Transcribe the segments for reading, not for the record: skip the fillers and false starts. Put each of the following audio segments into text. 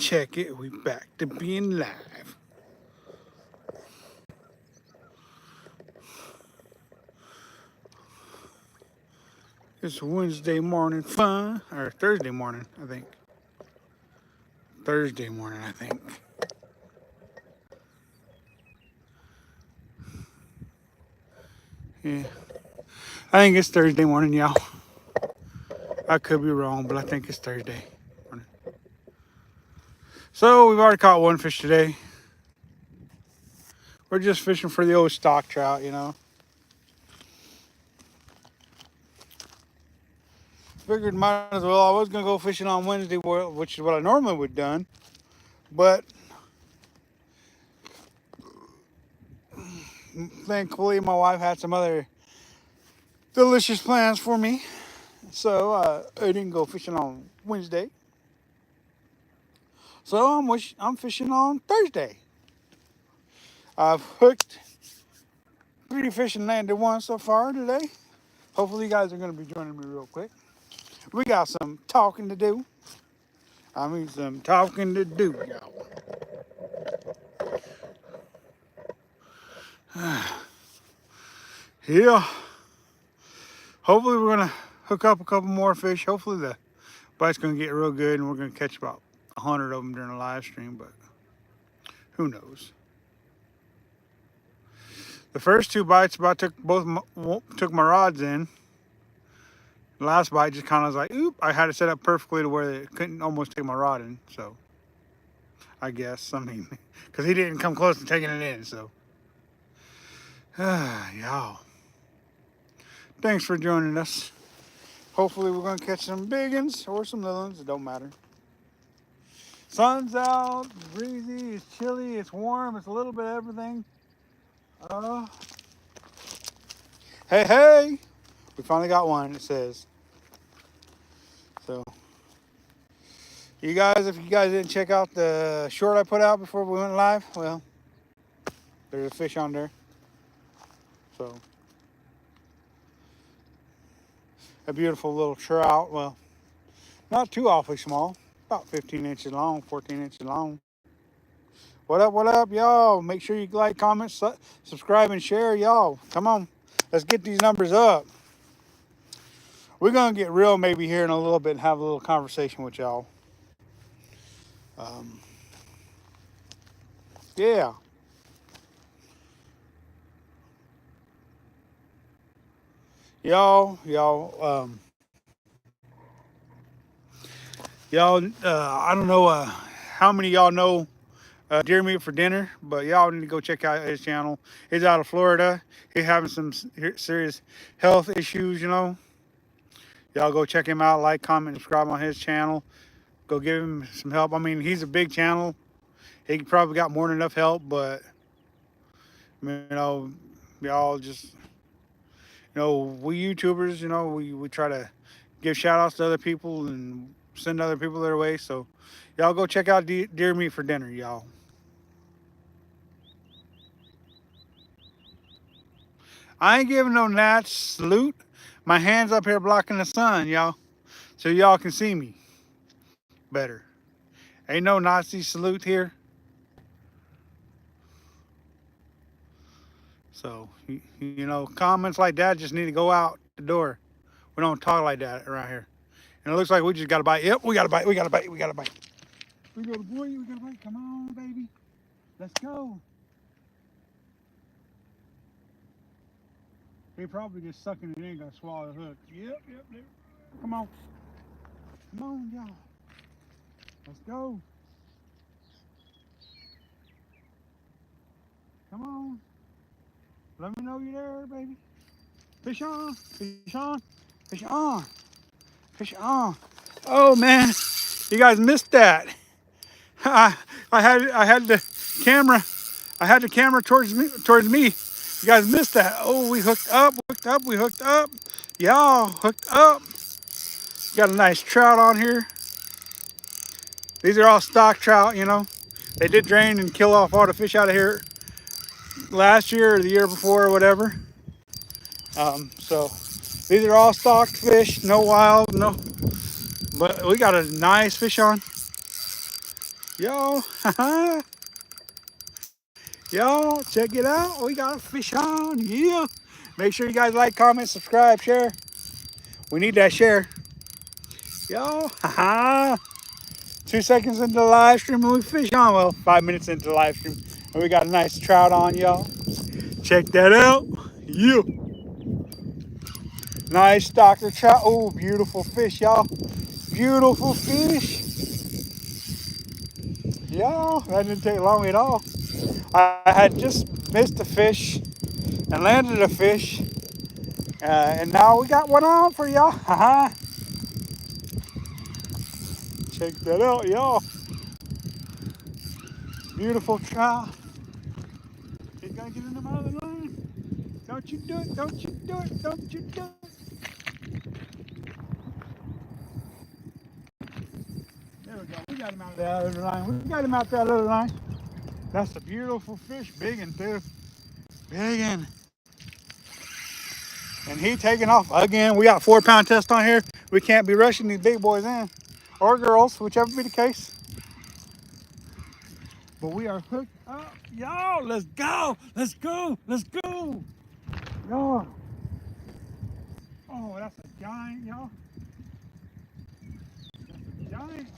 check it. We back to being live. It's Wednesday morning fun, or Thursday morning, I think. Thursday morning, I think. Yeah, I think it's Thursday morning, y'all. I could be wrong, but I think it's Thursday morning. So we've already caught one fish today. We're just fishing for the old stock trout, you know. Figured might as well. I was gonna go fishing on Wednesday, which is what I normally would have done, but thankfully my wife had some other delicious plans for me, so I didn't go fishing on Wednesday. So I'm fishing on Thursday. I've hooked 3 fish and landed 1 so far today. Hopefully you guys are going to be joining me real quick. We got some talking to do. I mean some talking to do, y'all. Yeah. Hopefully we're going to hook up a couple more fish. Hopefully the bite's going to get real good and we're going to catch about 100 of them during the live stream, but who knows. The first 2 bites took my rods in. The last bite just kind of was like, oop, I had it set up perfectly to where it couldn't almost take my rod in. So, I guess, because he didn't come close to taking it in. So, y'all, thanks for joining us. Hopefully, we're going to catch some big ones or some little ones. It don't matter. Sun's out, breezy, it's chilly, it's warm, it's a little bit of everything. Hey, we finally got one, it says. So, you guys, if you guys didn't check out the short I put out before we went live, well, there's a fish on there. So, a beautiful little trout. Well, not too awfully small, about 15 inches long, 14 inches long. What up, y'all? Make sure you like, comment, subscribe, and share, y'all. Come on, let's get these numbers up. We're gonna get real maybe here in a little bit and have a little conversation with y'all. Yeah. Y'all, I don't know how many of y'all know Deer Meat for Dinner, but y'all need to go check out his channel. He's out of Florida. He's having some serious health issues, you know. Y'all go check him out, like, comment, subscribe on his channel. Go give him some help. I mean, he's a big channel. He probably got more than enough help, but, you know, y'all just, we YouTubers, we try to give shout outs to other people and send other people their way. So y'all go check out Deer Meat for Dinner, y'all. I ain't giving no Nats salute. My hand's up here blocking the sun, y'all, so y'all can see me better. Ain't no Nazi salute here. So, comments like that just need to go out the door. We don't talk like that around here. And it looks like we just got a bite. Yep, we got a bite. We got a bite. We got a bite. We got a boy. We got a bite. Come on, baby. Let's go. He probably just sucking it in, gonna swallow the hook. Yep. Come on. Come on, y'all. Let's go. Come on. Let me know you're there, baby. Fish on. Fish on. Fish on. Fish on. Oh man, you guys missed that. I had the camera towards me. You guys missed that. Oh, we hooked up. Y'all hooked up. Got a nice trout on here. These are all stock trout, They did drain and kill off all the fish out of here last year or the year before or whatever. So these are all stocked fish, no wild, no. But we got a nice fish on. Y'all, y'all, check it out. We got a fish on. Yeah. Make sure you guys like, comment, subscribe, share. We need that share. Y'all, 2 seconds into the live stream and we fish on. Well, 5 minutes into the live stream. And we got a nice trout on, y'all. Check that out. Yeah. Nice Dr. Trout. Oh, beautiful fish, y'all. Beautiful fish. Y'all, that didn't take long at all. I had just missed a fish and landed a fish. And now we got one on for y'all. Check that out, y'all. Beautiful trout. You gotta get in the out of the line. Don't you do it, don't you do it, don't you do it. There we go. We got him out of that other line. We got him out that other line. That's a beautiful fish, big and too. Big and he taking off again. We got 4 pound test on here. We can't be rushing these big boys in. Or girls, whichever be the case. But we are hooked up. Y'all, let's go. Let's go. Let's go. Y'all. Oh, that's a giant, y'all. That's a giant.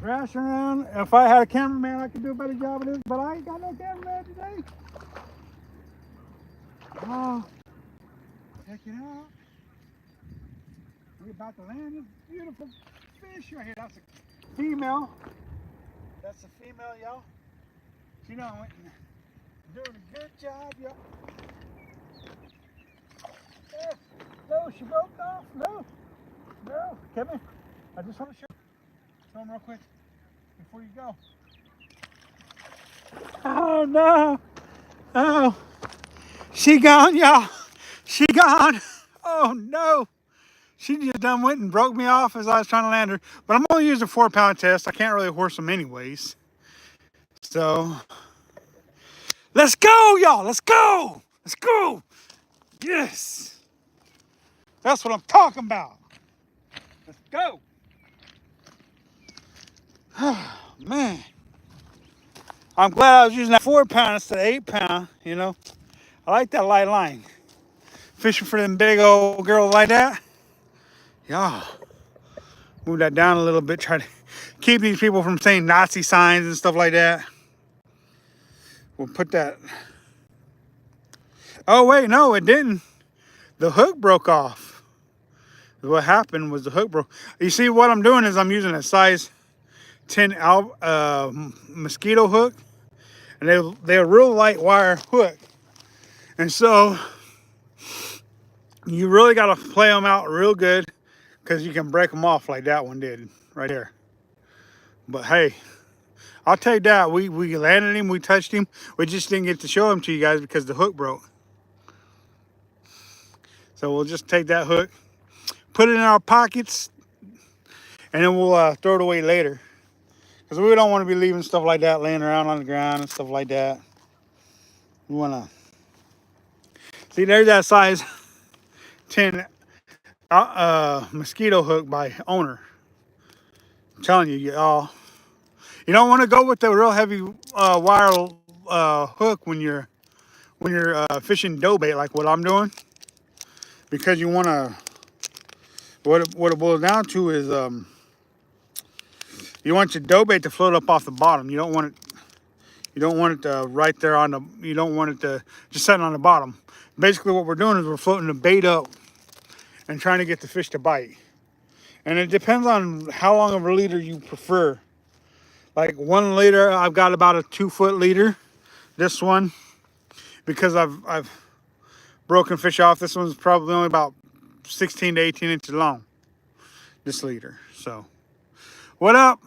Crashing around. If I had a cameraman, I could do a better job of this, but I ain't got no cameraman today. Oh, check it out. We're about to land this beautiful fish right here. That's a female. That's a female, y'all. She done went and doing a good job, y'all. No, she broke off. No, no. Come here. I just want to show them real quick before you go. Oh no! Oh, she gone, y'all. She gone. Oh no! She just done went and broke me off as I was trying to land her. But I'm only using a 4 pound test. I can't really horse them anyways. So let's go, y'all. Let's go. Let's go. Yes. That's what I'm talking about. Let's go. Oh, man. I'm glad I was using that 4 pound instead of 8 pound, you know. I like that light line. Fishing for them big old girls like that. Y'all, move that down a little bit. Try to keep these people from saying Nazi signs and stuff like that. We'll put that. Oh, wait, no, it didn't. The hook broke off. What happened was the hook broke. You see, what I'm doing is I'm using a size 10 mosquito hook. And they're a real light wire hook. And so you really got to play them out real good because you can break them off like that one did right there. But hey, I'll take that. We landed him, we touched him. We just didn't get to show him to you guys because the hook broke. So we'll just take that hook, put it in our pockets, and then we'll throw it away later. Because we don't want to be leaving stuff like that laying around on the ground and stuff like that. We want to... See, there's that size 10 mosquito hook by owner. I'm telling you, y'all. You don't want to go with the real heavy wire hook when you're fishing dough bait like what I'm doing, because you want to. What it boils down to is you want your dough bait to float up off the bottom. You don't want it. You don't want it right there on the. You don't want it to just sitting on the bottom. Basically, what we're doing is we're floating the bait up and trying to get the fish to bite. And it depends on how long of a leader you prefer. Like 1 leader, I've got about a 2-foot leader. This one, because I've broken fish off. This one's probably only about 16 to 18 inches long. This leader. So, what up?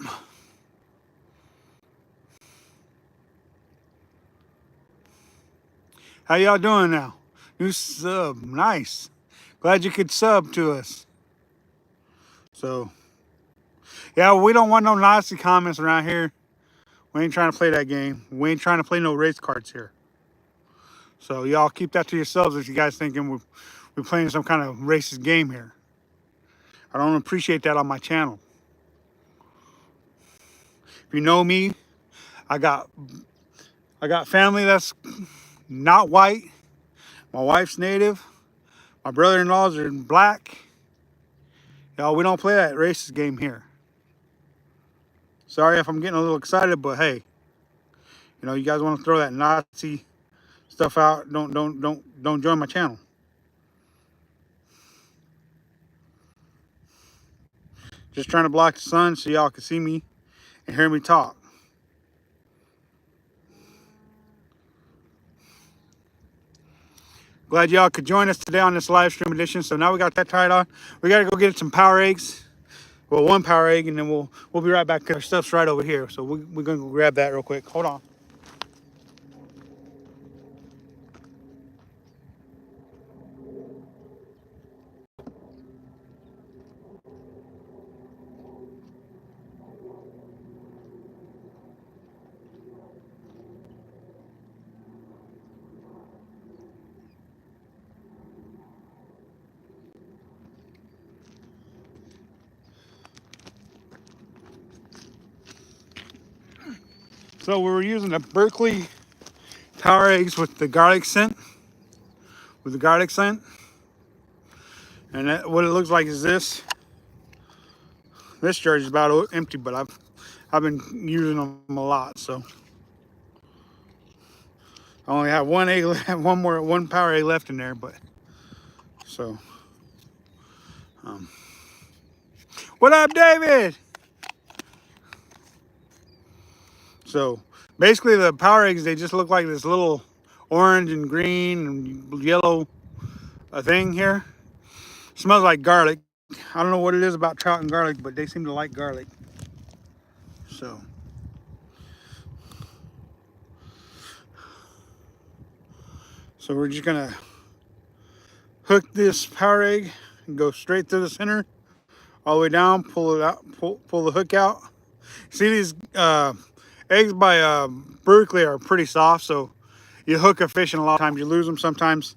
How y'all doing now? New sub, nice. Glad you could sub to us. So, yeah, we don't want no Nazi comments around here. We ain't trying to play that game. We ain't trying to play no race cards here. So y'all keep that to yourselves if you guys thinking we're playing some kind of racist game here. I don't appreciate that on my channel. If you know me, I got family that's not white. My wife's native. My brother-in-laws are black. Y'all, we don't play that racist game here. Sorry if I'm getting a little excited, but hey, you guys want to throw that Nazi stuff out? Don't join my channel. Just trying to block the sun so y'all can see me and hear me talk. Glad y'all could join us today on this live stream edition. So now we got that tied on. We got to go get some power eggs. Well, one power egg, and then we'll be right back. Our stuff's right over here. So we're going to go grab that real quick. Hold on. So we were using the Berkeley power eggs with the garlic scent. And what it looks like is this. This jar is about empty, but I've been using them a lot. So I only have one egg, one power egg left in there. But so, what up, David? So basically, the power eggs, they just look like this little orange and green and yellow thing here. Smells like garlic. I don't know what it is about trout and garlic, but they seem to like garlic. So we're just gonna hook this power egg and go straight to the center, all the way down, pull it out, pull the hook out. See, these eggs by Berkeley are pretty soft, so you hook a fish and a lot of times you lose them. Sometimes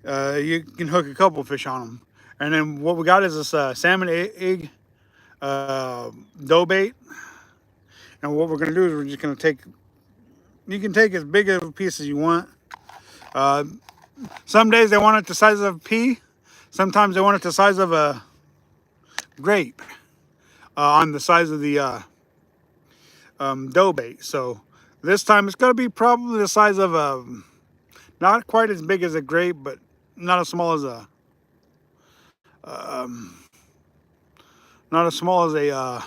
you can hook a couple fish on them. And then what we got is this salmon egg dough bait. And what we're gonna do is we're just gonna take, you can take as big of a piece as you want. Some days they want it the size of a pea. Sometimes they want it the size of a grape on the size of the dough bait. So this time it's gonna be probably the size of a, not quite as big as a grape, but not as small as a, not as small as a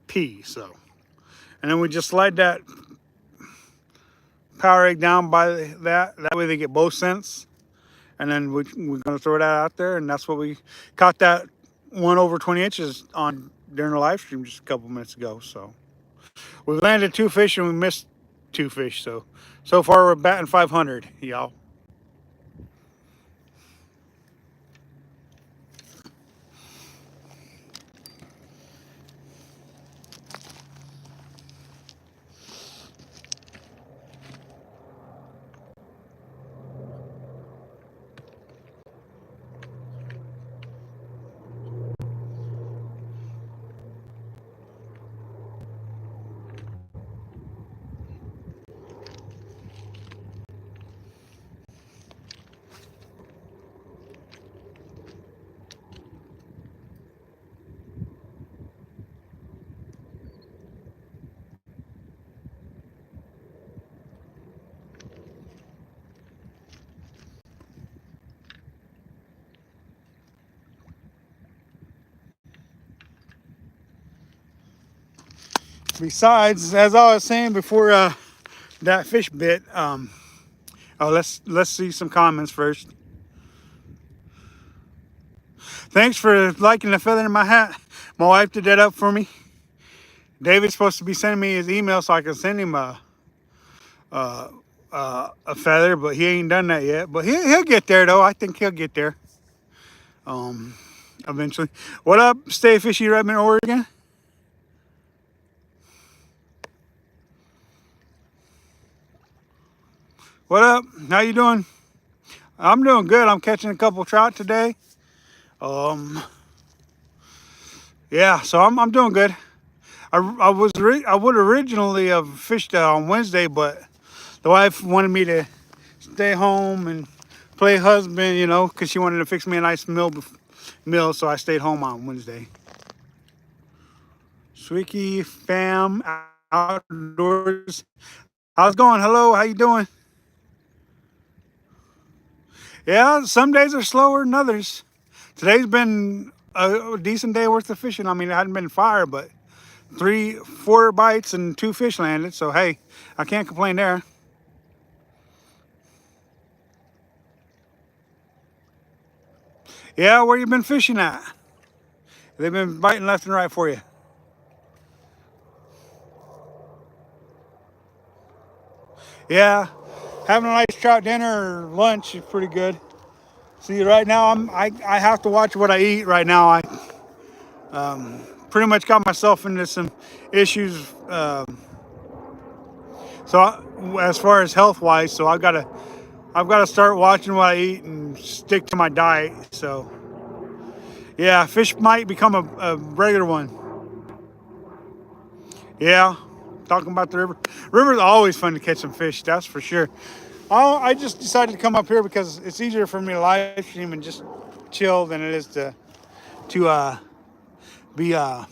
pea. So, and then we just slide that power egg down by that way they get both scents. And then we're gonna throw that out there, and that's what we caught that one over 20 inches on during the live stream just a couple minutes ago. So we've landed 2 fish and we missed 2 fish. So far we're batting 500, y'all. Besides, as I was saying before that fish bit, oh, let's see some comments first. Thanks for liking the feather in my hat. My wife did that up for me. David's supposed to be sending me his email so I can send him a feather, but he ain't done that yet. But he'll get there though. I think he'll get there eventually. What up, Stay Fishy, Redmond, Oregon? What up? How you doing? I'm doing good. I'm catching a couple trout today. Yeah, so I'm doing good. I would originally have fished on Wednesday, but the wife wanted me to stay home and play husband, you know, because she wanted to fix me a nice meal. So I stayed home on Wednesday. Swicky fam outdoors. How's it going? Hello, how you doing? Yeah, some days are slower than others. Today's been a decent day worth of fishing. I mean, it hadn't been fire, but 4 bites and 2 fish landed. So hey, I can't complain there. Yeah, where you been fishing at? They've been biting left and right for you. Yeah, having a nice trout dinner or lunch is pretty good. See, right now I have to watch what I eat. Right now, I pretty much got myself into some issues. As far as health wise, so I've got to start watching what I eat and stick to my diet. So yeah, fish might become a regular one. Yeah, talking about the river. River's always fun to catch some fish. That's for sure. I just decided to come up here because it's easier for me to live stream and just chill than it is to be down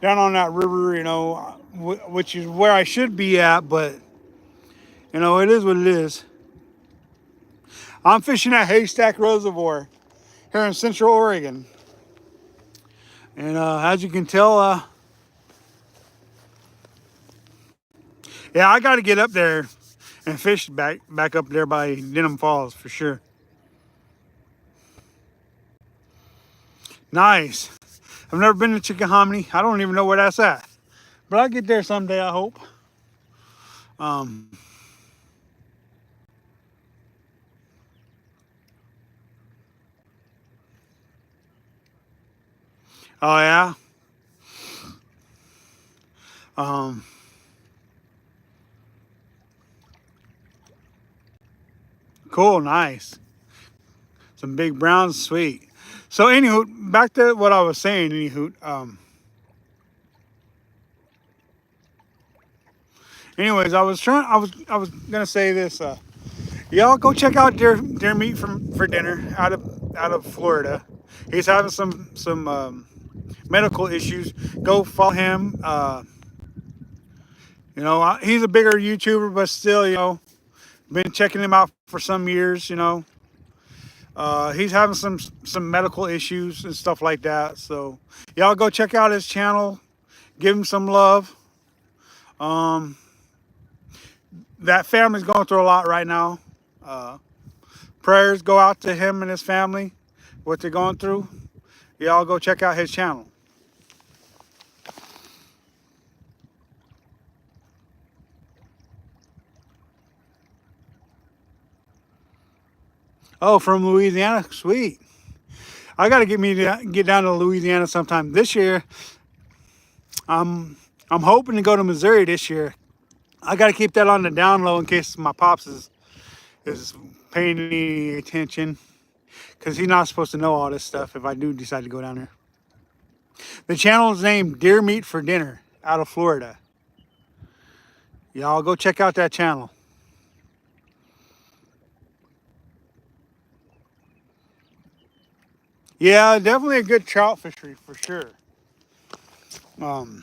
on that river. You know, which is where I should be at, but you know it is what it is. I'm fishing at Haystack Reservoir here in Central Oregon, and as you can tell, yeah, I got to get up there and fish back up there by Denham Falls for sure. Nice. I've never been to Chickahominy. I don't even know where that's at, but I'll get there someday. I hope. Um, oh yeah. Um, cool. Nice. Some big browns. Sweet. So anywho, back to what I was saying. Anyways, I was gonna say this. Y'all go check out deer meat for dinner out of Florida. He's having some medical issues. Go follow him. He's a bigger YouTuber, but still, been checking him out for some years. He's having some medical issues and stuff like that. So y'all go check out his channel. Give him some love. Um, that family's going through a lot right now. Uh, Prayers go out to him and his family, what they're going through. Y'all go check out his channel. Oh, from Louisiana, sweet. I got to get down to Louisiana sometime this year. I'm hoping to go to Missouri this year. I got to keep that on the down low in case my pops is paying any attention, because he's not supposed to know all this stuff if I do decide to go down there. The channel is named Deer Meat for Dinner out of Florida. Y'all go check out that channel. Yeah, definitely a good trout fishery for sure. Um,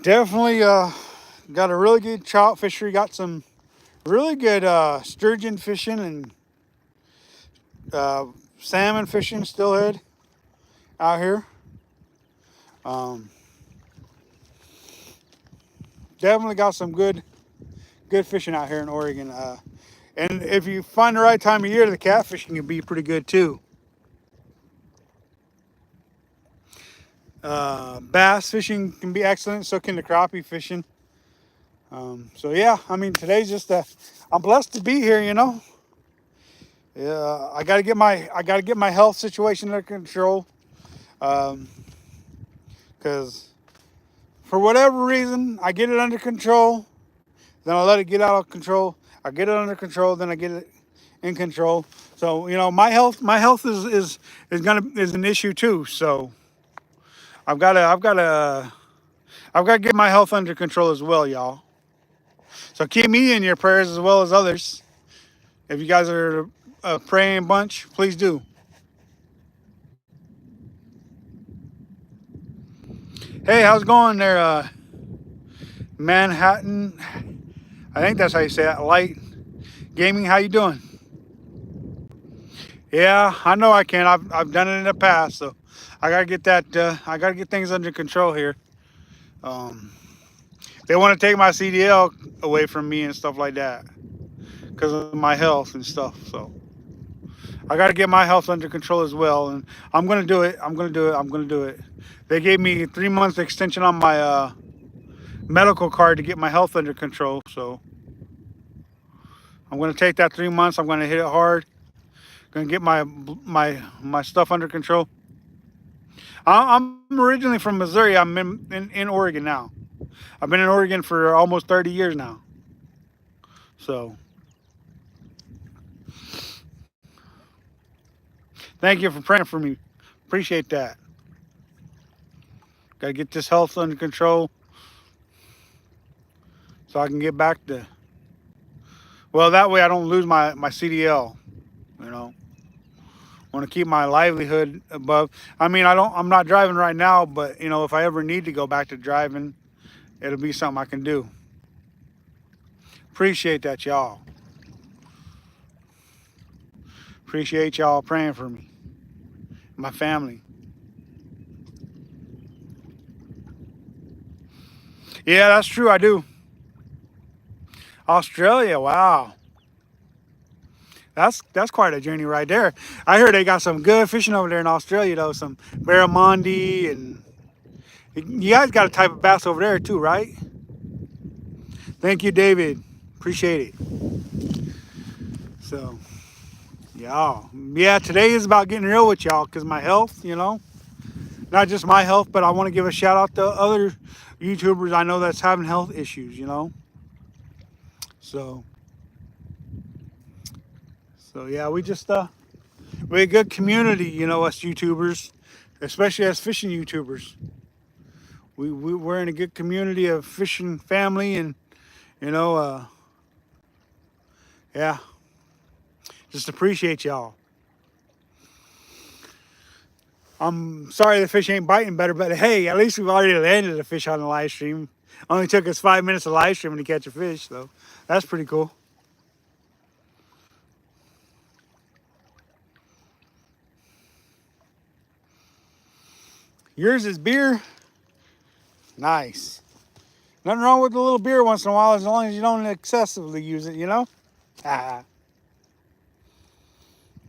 Definitely got a really good trout fishery. Got some really good sturgeon fishing and uh, salmon fishing steelhead out here. Um, Definitely got some good fishing out here in Oregon. And if you find the right time of year, the catfishing can be pretty good too. Bass fishing can be excellent. So can the crappie fishing. So yeah, I mean today's just I'm blessed to be here. Yeah, I gotta get my health situation under control. Um, because for whatever reason, I get it under control, then I let it get out of control. I get it under control, then I get it in control. So my health is an issue too. So I've got to get my health under control as well, y'all. So keep me in your prayers as well as others. If you guys are a praying bunch, please do. Hey, how's it going there, Manhattan? I think that's how you say it. Light Gaming. How you doing? Yeah, I know I can. I've done it in the past, so I gotta get that. I gotta get things under control here. Um, they want to take my CDL away from me and stuff like that because of my health and stuff. So I gotta get my health under control as well, and I'm gonna do it. I'm gonna do it. I'm gonna do it. They gave me 3 months extension on my medical card to get my health under control. So I'm gonna take that 3 months. I'm gonna hit it hard. Gonna get my stuff under control. I'm originally from Missouri. I'm in Oregon now. I've been in Oregon for almost 30 years now. So thank you for praying for me. Appreciate that. Got to get this health under control so I can get back to. Well, that way I don't lose my CDL. You know, want to keep my livelihood above. I mean, I don't. I'm not driving right now, but if I ever need to go back to driving, it'll be something I can do. Appreciate that, y'all. Appreciate y'all praying for me, my family. Yeah, that's true. I do. Australia, wow. That's quite a journey right there. I heard they got some good fishing over there in Australia though, some barramundi and you guys got a type of bass over there too, right? Thank you, David. Appreciate it. So, yeah, today is about getting real with y'all because my health, not just my health, but I want to give a shout out to other YouTubers I know that's having health issues. So, yeah, we're a good community, us YouTubers, especially as fishing YouTubers. We're in a good community of fishing family, and you know, uh, yeah, just appreciate y'all. I'm sorry the fish ain't biting better, but hey, at least we've already landed a fish on the live stream. Only took us 5 minutes of live streaming to catch a fish, so that's pretty cool. Yours is beer? Nice. Nothing wrong with a little beer once in a while as long as you don't excessively use it. Ah,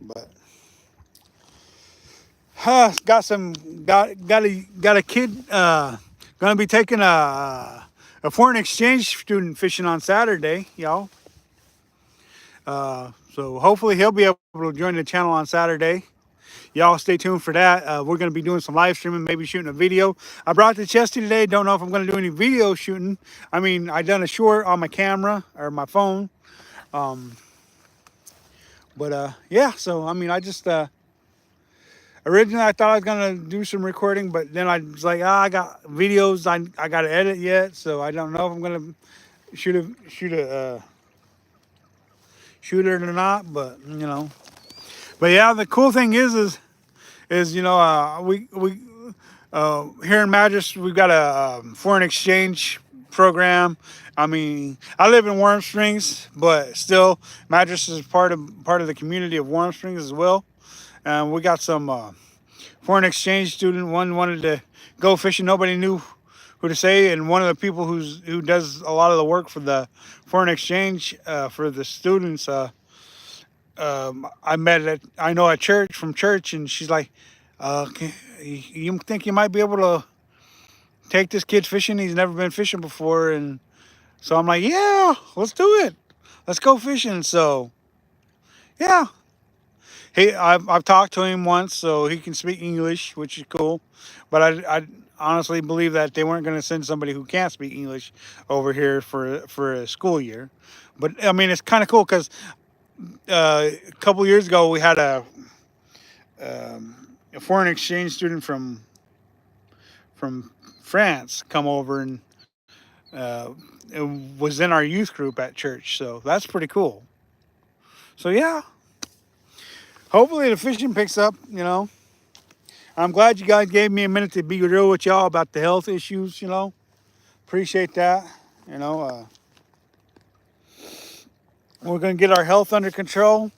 but got a kid gonna be taking a foreign exchange student fishing on Saturday, y'all. So hopefully he'll be able to join the channel on Saturday. Y'all stay tuned for that. We're going to be doing some live streaming, maybe shooting a video. I brought the chesty today. Don't know if I'm going to do any video shooting. I mean, I done a short on my camera or my phone. But yeah, so I mean, I just originally I thought I was going to do some recording, but then I was like, I got videos I got to edit yet, so I don't know if I'm going to shoot it or not, but But yeah, the cool thing is we here in Madras we've got a foreign exchange program. I mean, I live in Warm Springs, but still, Madras is part of the community of Warm Springs as well. And we got some foreign exchange student. One wanted to go fishing. Nobody knew who to say, and one of the people who does a lot of the work for the foreign exchange for the students. I met I know at church from church, and she's like, you think you might be able to take this kid fishing? He's never been fishing before." And so I'm like, yeah, let's do it. Let's go fishing. So yeah, I've talked to him once, so he can speak English, which is cool. But I honestly believe that they weren't going to send somebody who can't speak English over here for a school year. But I mean, it's kind of cool because A couple years ago, we had a foreign exchange student from France come over and uh, it was in our youth group at church. So that's pretty cool. So yeah, hopefully the fishing picks up. I'm glad you guys gave me a minute to be real with y'all about the health issues. Appreciate that. You know, uh, we're gonna get our health under control.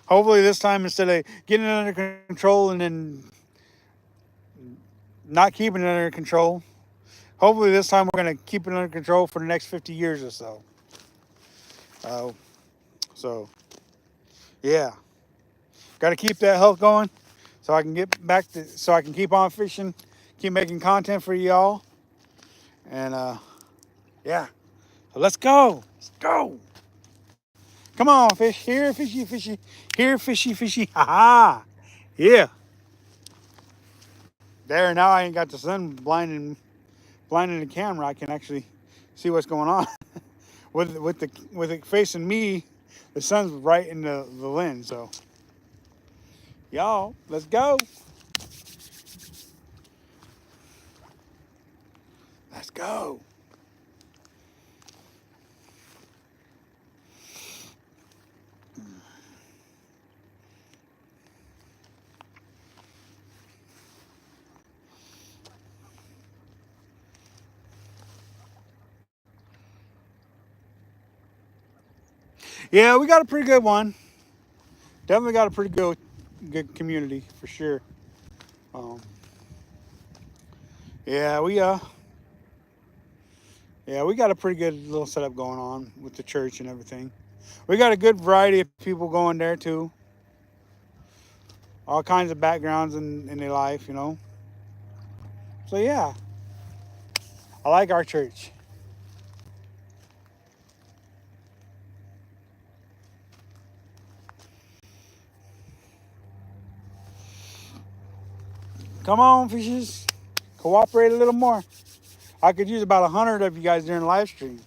Hopefully this time, instead of getting it under control and then not keeping it under control, hopefully this time we're gonna keep it under control for the next 50 years or so. Uh, so yeah, got to keep that health going so I can get back to so I can keep on fishing, keep making content for y'all, and yeah. So let's go. Let's go. Come on, fish. Here, fishy, fishy. Here, fishy, fishy. Ha ha. Yeah. There, now I ain't got the sun blinding the camera. I can actually see what's going on. with it facing me, the sun's right in the lens. So, y'all, let's go. Let's go. Yeah, we got a pretty good one. Definitely got a pretty good community for sure. Um, yeah, we got a pretty good little setup going on with the church and everything. We got a good variety of people going there too. All kinds of backgrounds in their life. So yeah, I like our church. Come on, fishes, cooperate a little more. I could use about 100 of you guys during the live stream.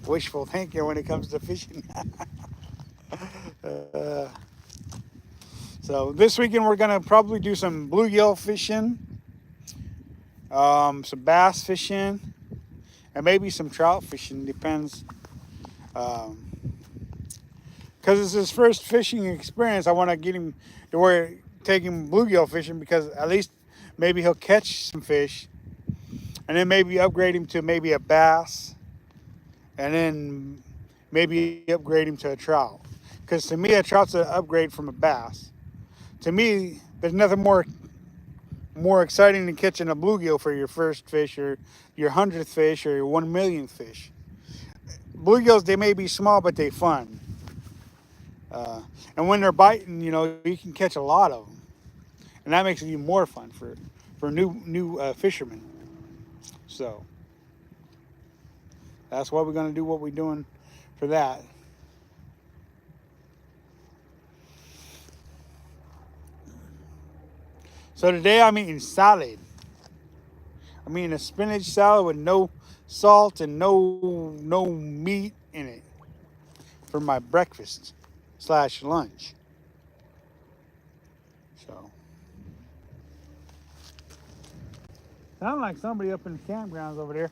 Wishful thinking when it comes to fishing. uh, so this weekend we're gonna probably do some bluegill fishing, some bass fishing, and maybe some trout fishing. Depends. Um, because it's his first fishing experience, I want to get him to where take him bluegill fishing because at least maybe he'll catch some fish, and then maybe upgrade him to maybe a bass, and then maybe upgrade him to a trout. Because to me, a trout's an upgrade from a bass. To me, there's nothing more exciting than catching a bluegill for your first fish or your 100th fish or your 1 millionth fish. Bluegills, they may be small, but they fun. And when they're biting, you can catch a lot of them, and that makes it even more fun for new fishermen. So that's why we're gonna do what we're doing for that. So today I'm eating salad. I'm eating a spinach salad with no salt and no meat in it for my breakfast slash lunch. So sound like somebody up in the campgrounds over there.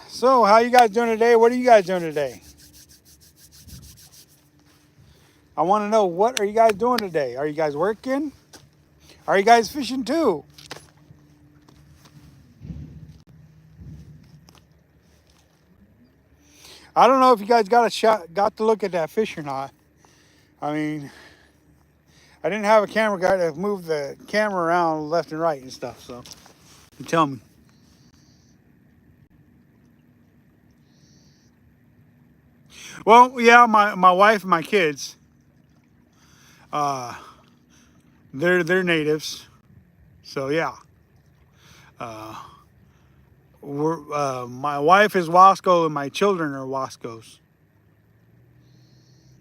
So how you guys doing today? What are you guys doing today? I want to know, what are you guys doing today? Are you guys working? Are you guys fishing too? I don't know if you guys got to look at that fish or not. I mean, I didn't have a camera guy to move the camera around left and right and stuff. So you tell me. Well, yeah, my wife and my kids, uh, they're natives. So yeah, uh, my wife is Wasco and my children are Wascos.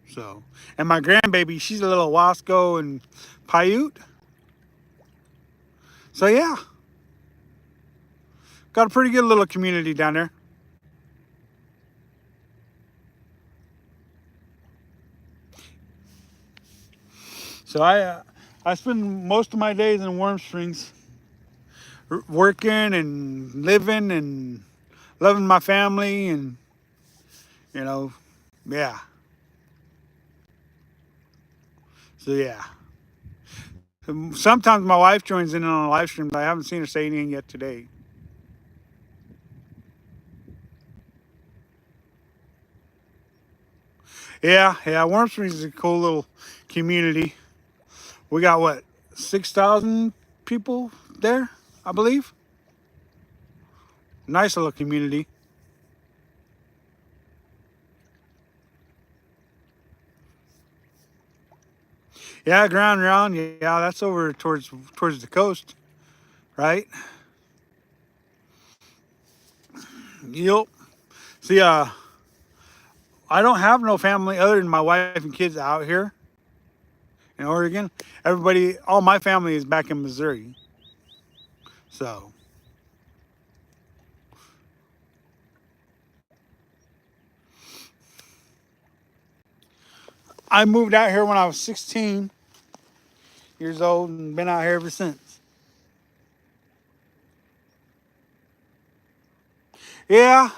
So, and my grandbaby, she's a little Wasco and Paiute. So yeah, got a pretty good little community down there. So I spend most of my days in Warm Springs, working and living and loving my family, and you know, yeah. So yeah. Sometimes my wife joins in on a live stream, but I haven't seen her say anything yet today. Yeah, yeah. Warm Springs is a cool little community. We got what, 6,000 people there, I believe. Nice little community. Yeah, Ground Round. Yeah, that's over towards the coast, right? Yep. See, I don't have no family other than my wife and kids out here in Oregon. Everybody, all my family is back in Missouri. So I moved out here when I was 16 years old and been out here ever since. Yeah,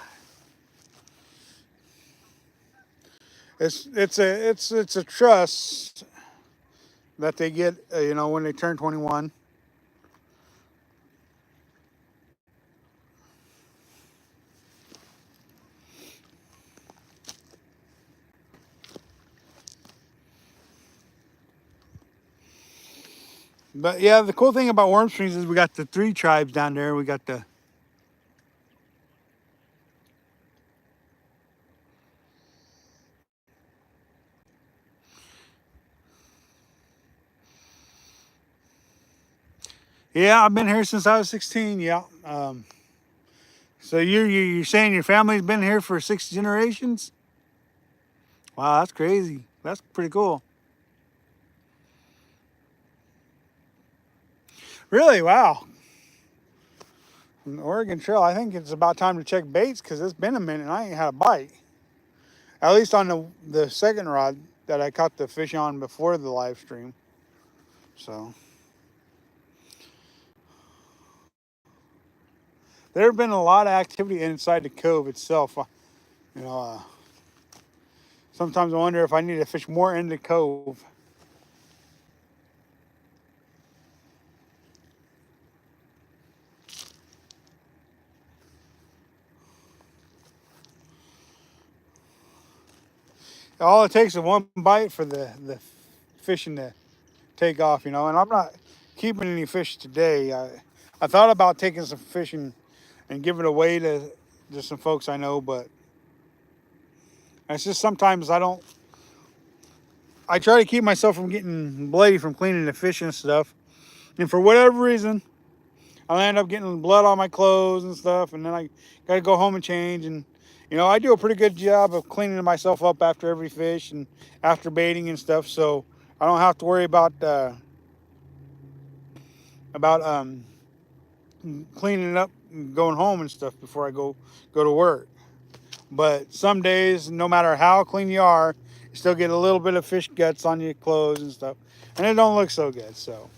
it's a trust that they get, when they turn 21. But yeah, the cool thing about Warm Springs is we got the three tribes down there. We got the Yeah, I've been here since I was 16. Yeah. So you're saying your family's been here for 6 generations? Wow, that's crazy. That's pretty cool. Really? Wow. An Oregon Trail. I think it's about time to check baits because it's been a minute and I ain't had a bite. At least on the second rod that I caught the fish on before the live stream. So there have been a lot of activity inside the cove itself. You know, sometimes I wonder if I need to fish more in the cove. All it takes is one bite for the fishing to take off, and I'm not keeping any fish today. I thought about taking some fishing and give it away to just some folks I know, but it's just sometimes I try to keep myself from getting bloody from cleaning the fish and stuff. And for whatever reason, I'll end up getting blood on my clothes and stuff. And then I got to go home and change. And, I do a pretty good job of cleaning myself up after every fish and after baiting and stuff. So I don't have to worry about cleaning it up and going home and stuff before I go to work. But some days, no matter how clean you are, you still get a little bit of fish guts on your clothes and stuff, and it don't look so good. So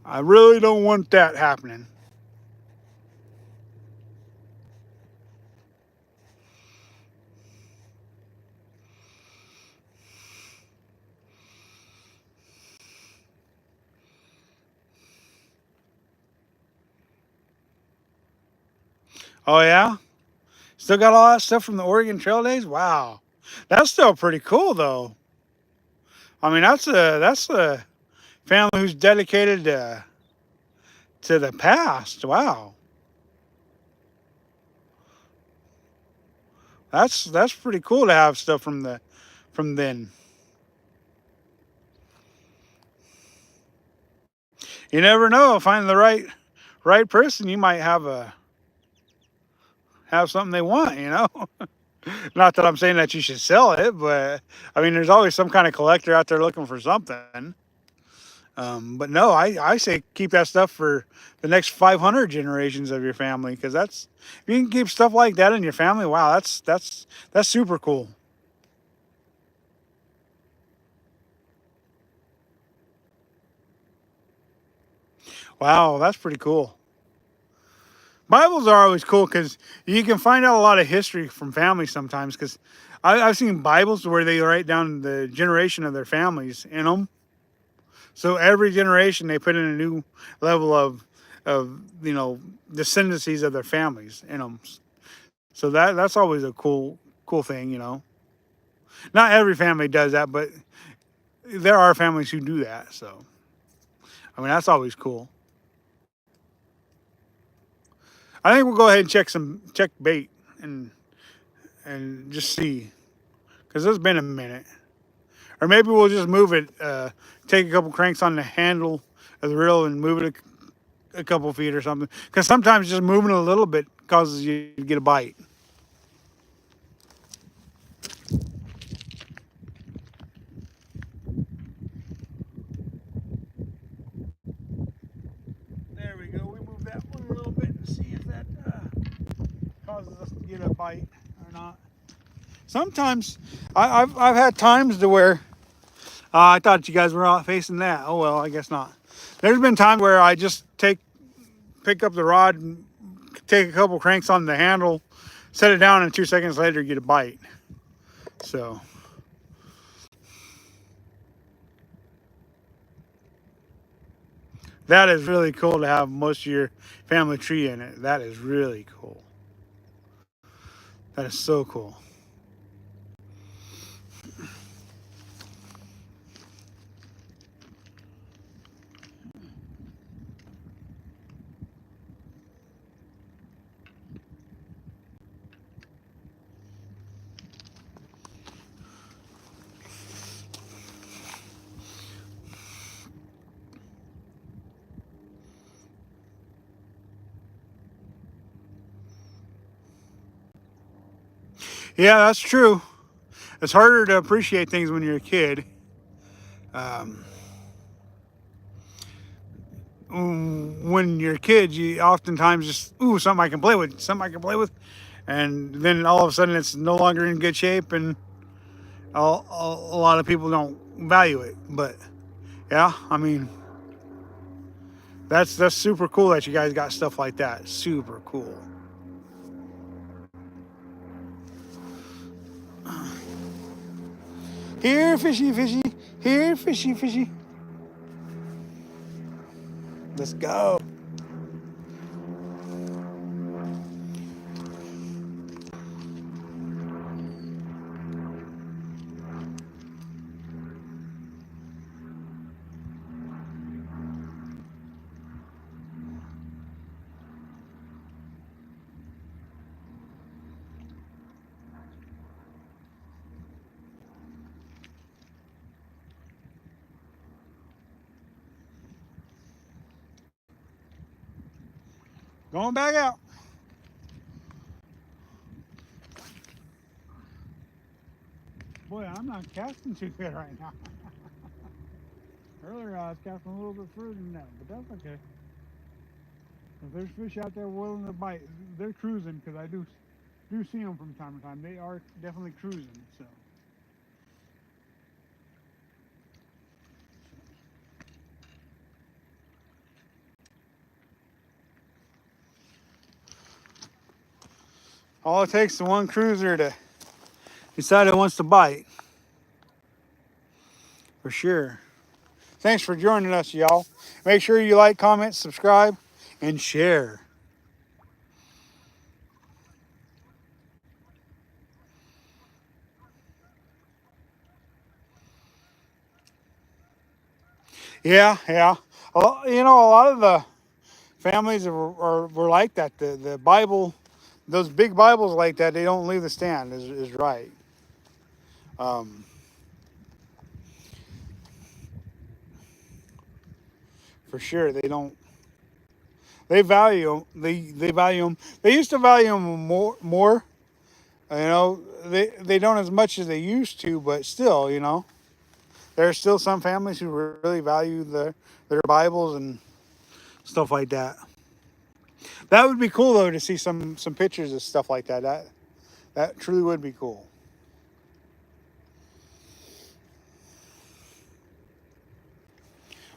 I really don't want that happening. Oh yeah, still got all that stuff from the Oregon Trail days. Wow, that's still pretty cool though. I mean, that's a family who's dedicated to the past. Wow, that's pretty cool to have stuff from then. You never know. Finding the right person, you might have something they want. Not that I'm saying that you should sell it, but I mean, there's always some kind of collector out there looking for something. But no, I say keep that stuff for the next 500 generations of your family, because that's, if you can keep stuff like that in your family, wow, that's super cool. Wow, that's pretty cool. Bibles are always cool because you can find out a lot of history from families sometimes. Because I've seen Bibles where they write down the generation of their families in them. So every generation they put in a new level of descendancies of their families in them. So that's always a cool thing. Not every family does that, but there are families who do that. So I mean that's always cool. I think we'll go ahead and check bait and just see, because it's been a minute. Or maybe we'll just move it, take a couple cranks on the handle of the reel and move it a couple feet or something. Because sometimes just moving it a little bit causes you to get a bite. There we go. We move that one a little bit and see if that causes us to get a bite or not. Sometimes I've had times to where I thought you guys were out facing that. Oh well, I guess not. There's been times where I just pick up the rod and take a couple cranks on the handle, set it down, and 2 seconds later get a bite. So that is really cool to have most of your family tree in it. That is really cool. That is so cool. Yeah, that's true. It's harder to appreciate things when you're a kid. Um, when you're a kid, you oftentimes just, ooh, something I can play with, something I can play with. And then all of a sudden it's no longer in good shape, and a lot of people don't value it. But yeah, I mean, that's super cool that you guys got stuff like that. Super cool. Here, fishy, fishy. Here, fishy, fishy. Let's go. Going back out. Boy, I'm not casting too good right now. Earlier I was casting a little bit further than that, but that's okay. If there's fish out there willing to bite, they're cruising, because I do see them from time to time. They are definitely cruising. So all it takes is one cruiser to decide it wants to bite, for sure. Thanks for joining us, y'all. Make sure you like, comment, subscribe, and share. Yeah, yeah. A lot of the families were like that. The Bible, those big Bibles like that, they don't leave the stand. Is right. Um, for sure, they don't. They value them. They used to value them more. They don't as much as they used to, but still. there's still some families who really value their Bibles and stuff like that. That would be cool though to see some pictures of stuff like that. That truly would be cool.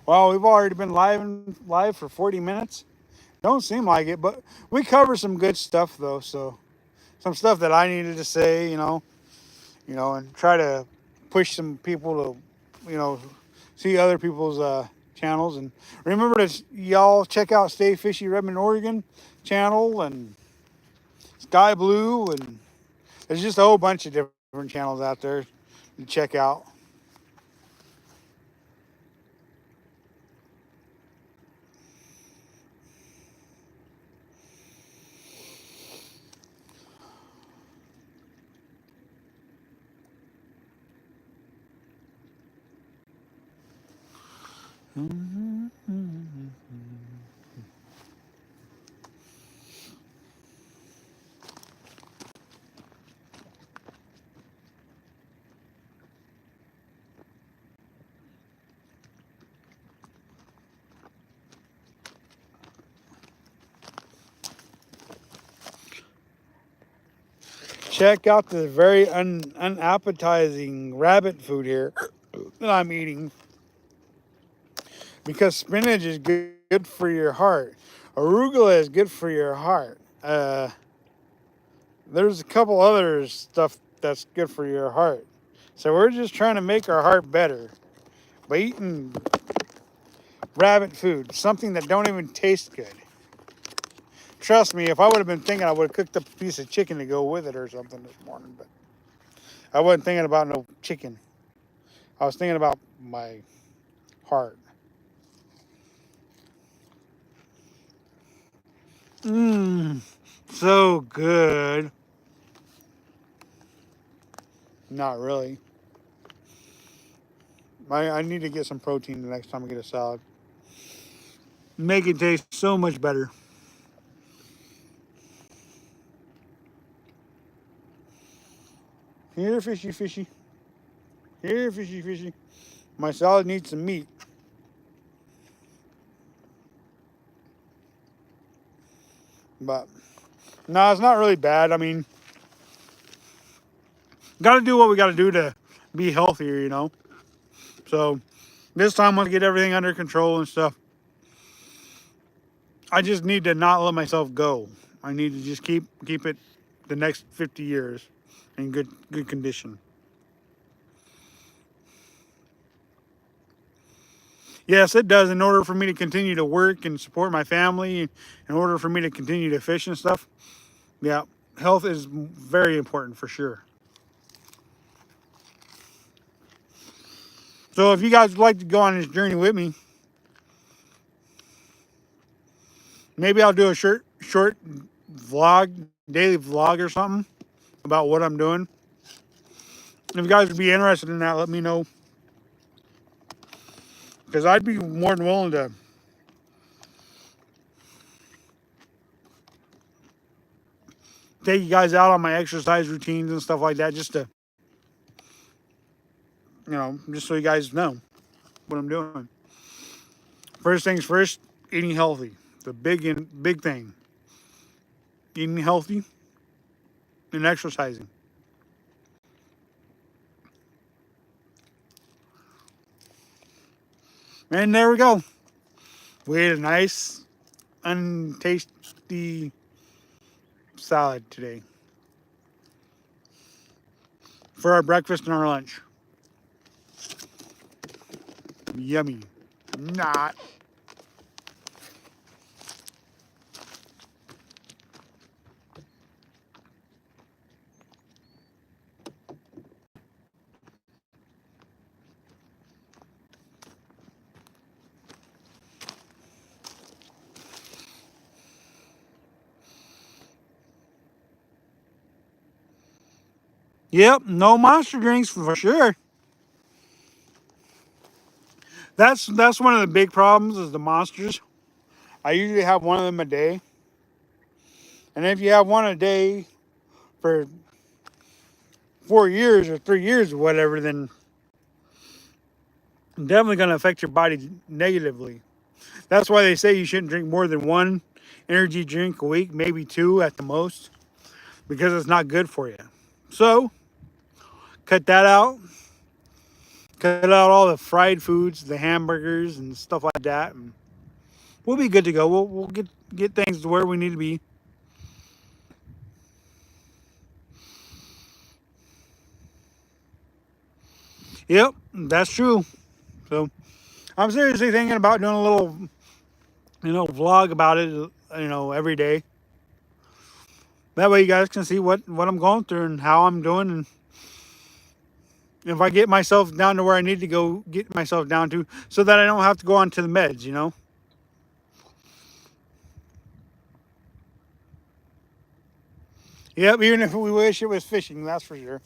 Well, we've already been live for 40 minutes. Don't seem like it, but we cover some good stuff though. So some stuff that I needed to say, and try to push some people to, see other people's channels. And remember to y'all check out Stay Fishy Redmond, Oregon channel and Sky Blue, and there's just a whole bunch of different channels out there to check out. Check out the very unappetizing rabbit food here that I'm eating, because spinach is good for your heart. Arugula is good for your heart. There's a couple other stuff that's good for your heart. So we're just trying to make our heart better by eating rabbit food, something that don't even taste good. Trust me, if I would have been thinking, I would have cooked a piece of chicken to go with it or something this morning, but I wasn't thinking about no chicken. I was thinking about my heart. Mmm, so good. Not really. I need to get some protein the next time I get a salad. Make it taste so much better. Here, fishy, fishy. Here, fishy, fishy. My salad needs some meat. But no, it's not really bad. I mean, got to do what we got to do to be healthier. So this time, once I get everything under control and stuff, I just need to not let myself go. I need to just keep it the next 50 years in good condition. Yes, it does. In order for me to continue to work and support my family, in order for me to continue to fish and stuff, yeah, health is very important for sure. So if you guys would like to go on this journey with me, maybe I'll do a short vlog, daily vlog or something about what I'm doing. If you guys would be interested in that, let me know, because I'd be more than willing to take you guys out on my exercise routines and stuff like that, just to, just so you guys know what I'm doing. First things first, eating healthy. The big thing. Eating healthy and exercising. And there we go. We ate a nice, untasty salad today for our breakfast and our lunch. Yummy. Not. Yep, no monster drinks for sure. That's one of the big problems is the monsters. I usually have one of them a day. And if you have one a day for 4 years or 3 years or whatever, then definitely going to affect your body negatively. That's why they say you shouldn't drink more than one energy drink a week, maybe two at the most, because it's not good for you. So cut that out. Cut out all the fried foods, the hamburgers and stuff like that, and we'll be good to go. We'll get things to where we need to be. Yep, that's true. So I'm seriously thinking about doing a little, vlog about it, every day. That way you guys can see what I'm going through and how I'm doing, and if I get myself down to where I need to go get myself down to, so that I don't have to go on to the meds. Yep, even if we wish it was fishing, that's for sure.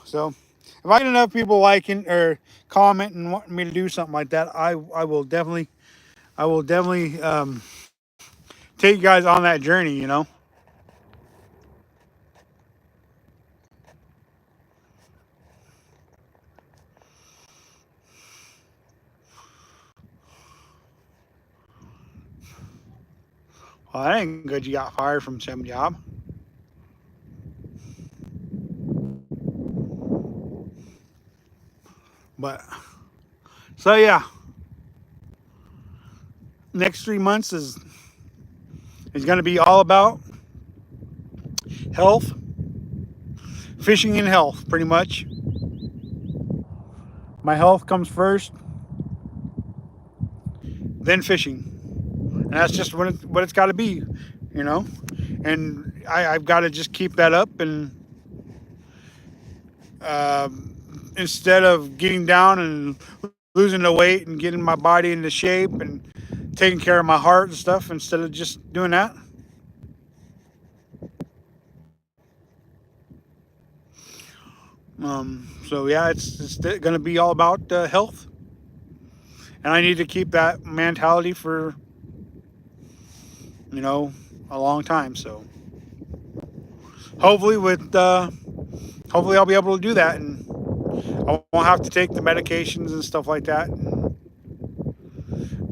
So if I get enough people liking or comment and wanting me to do something like that, I will definitely take you guys on that journey. Well, that ain't good. You got fired from some job, but so yeah, next 3 months is going to be all about health, fishing, and health, pretty much. My health comes first, then fishing, and that's just what it's got to be, you know. And I've got to just keep that up, and instead of getting down and losing the weight and getting my body into shape and taking care of my heart and stuff, instead of just doing that. So yeah, it's going to be all about health, and I need to keep that mentality for you know a long time. So hopefully hopefully I'll be able to do that, and I won't have to take the medications and stuff like that.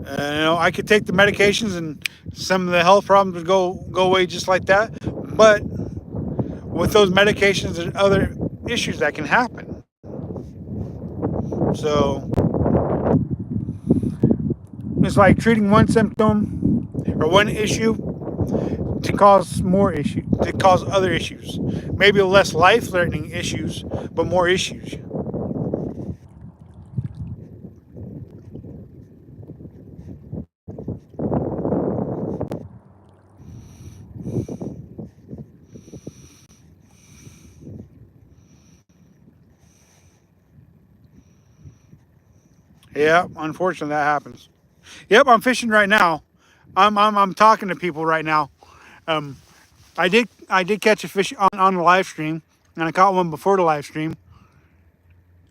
I could take the medications and some of the health problems would go away just like that. But with those medications, there's other issues that can happen. So it's like treating one symptom or one issue to cause more issues, to cause other issues. Maybe less life-threatening issues, but more issues. Yeah, unfortunately that happens. Yep, I'm fishing right now. I'm talking to people right now. Um, I did catch a fish on the live stream, and I caught one before the live stream,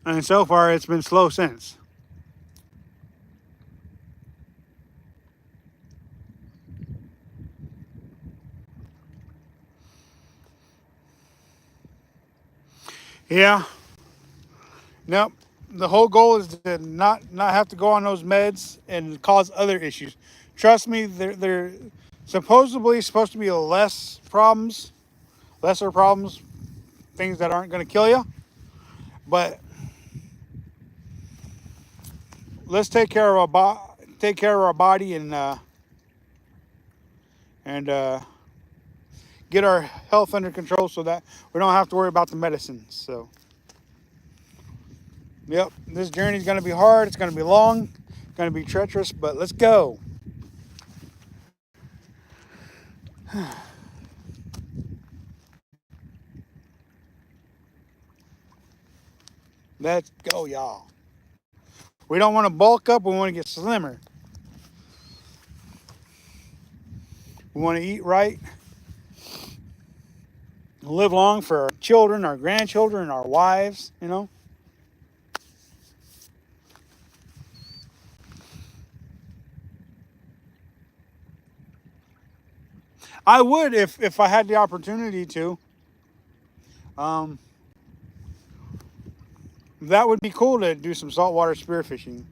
and so far it's been slow since. Yeah, nope. The whole goal is to not have to go on those meds and cause other issues. Trust me, they're supposedly supposed to be lesser problems, things that aren't going to kill you. But let's take care of our body and get our health under control so that we don't have to worry about the medicines. So, yep, this journey is going to be hard. It's going to be long, going to be treacherous, but let's go. Let's go, y'all. We don't want to bulk up. We want to get slimmer. We want to eat right, live long for our children, our grandchildren, our wives. I would if I had the opportunity to. Um, that would be cool to do some saltwater spearfishing.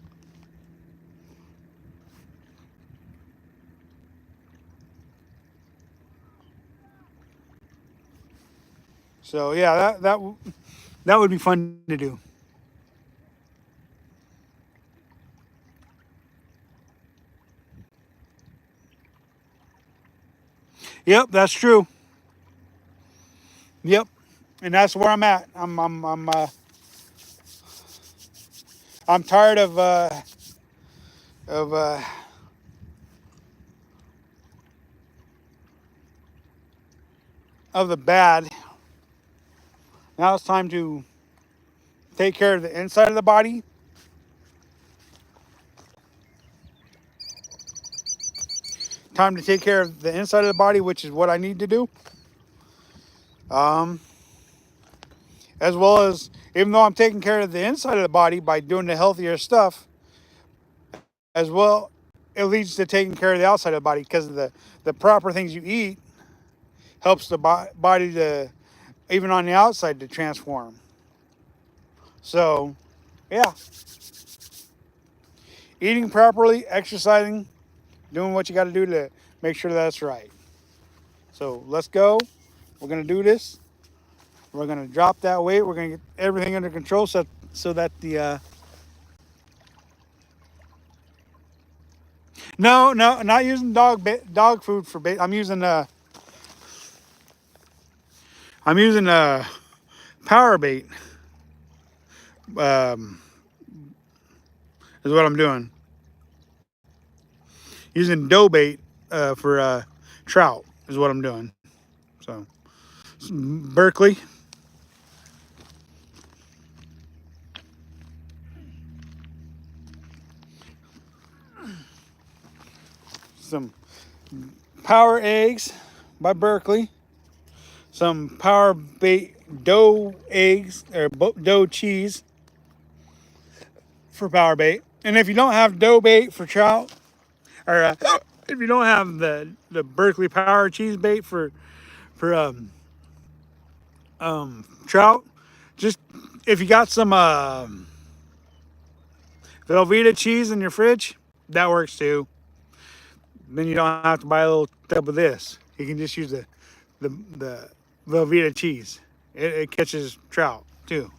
So yeah, that would be fun to do. Yep, that's true. Yep, and that's where I'm at. I'm tired of of the bad. Now it's time to take care of the inside of the body. Time to take care of the inside of the body, which is what I need to do. Um, as well as, even though I'm taking care of the inside of the body by doing the healthier stuff, as well, it leads to taking care of the outside of the body because of the proper things you eat helps the body to, even on the outside, to transform. So, yeah, eating properly, exercising, doing what you got to do to make sure that's right. So let's go. We're gonna do this. We're gonna drop that weight. We're gonna get everything under control so that the no, not using dog food for bait. I'm using power bait. Um, is what I'm doing. Using dough bait for trout is what I'm doing. So Berkeley. Some power eggs by Berkeley. Some power bait dough eggs or dough cheese for power bait. And if you don't have dough bait for trout, or if you don't have the Berkeley power cheese bait for trout, just if you got some Velveeta cheese in your fridge, that works too. Then you don't have to buy a little tub of this. You can just use the Velveeta cheese. It catches trout too.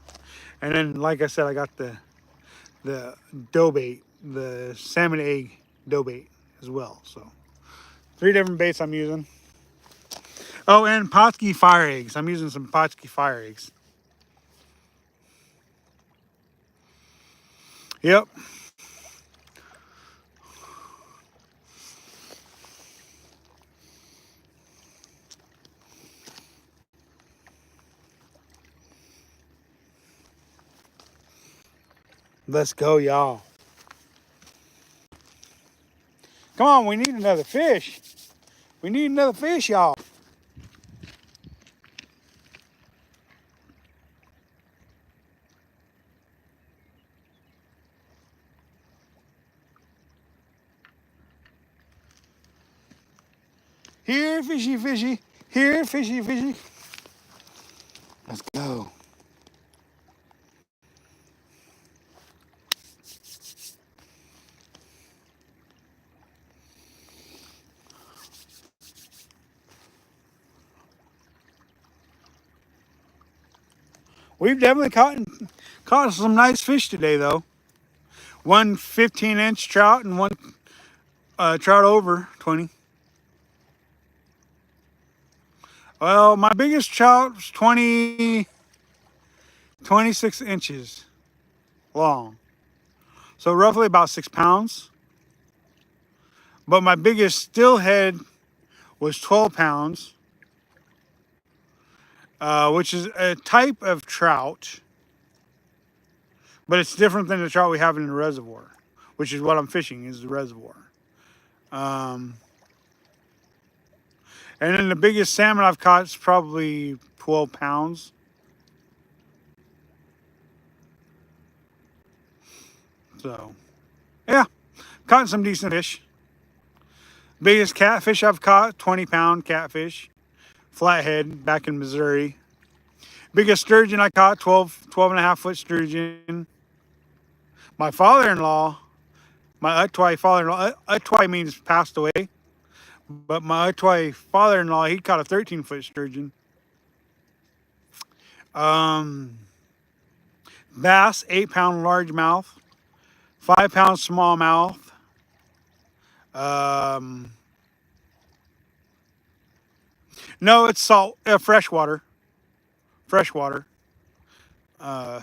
And then, like I said, I got the dough bait, the salmon egg dough bait as well. So 3 different baits I'm using. Oh, and Potski fire eggs. I'm using some Potski fire eggs. Yep. Let's go, y'all. Come on, we need another fish. We need another fish, y'all. Here, fishy, fishy. Here, fishy, fishy. Let's go. We've definitely caught some nice fish today, though. One 15-inch trout and one trout over 20. Well, my biggest trout was 26 inches long. So roughly about 6 pounds. But my biggest steelhead was 12 pounds, which is a type of trout, but it's different than the trout we have in the reservoir, which is what I'm fishing, is the reservoir. Um, and then the biggest salmon I've caught is probably 12 pounds. So, yeah, caught some decent fish. Biggest catfish I've caught, 20-pound catfish, flathead, back in Missouri. Biggest sturgeon I caught, 12 and a half foot sturgeon. My father-in-law, my Utwai father-in-law, Utwai means passed away, but my Utwai father-in-law, he caught a 13-foot sturgeon. Um, Bass, 8-pound largemouth, 5-pound smallmouth. Um, no, it's salt, freshwater. Freshwater. Uh,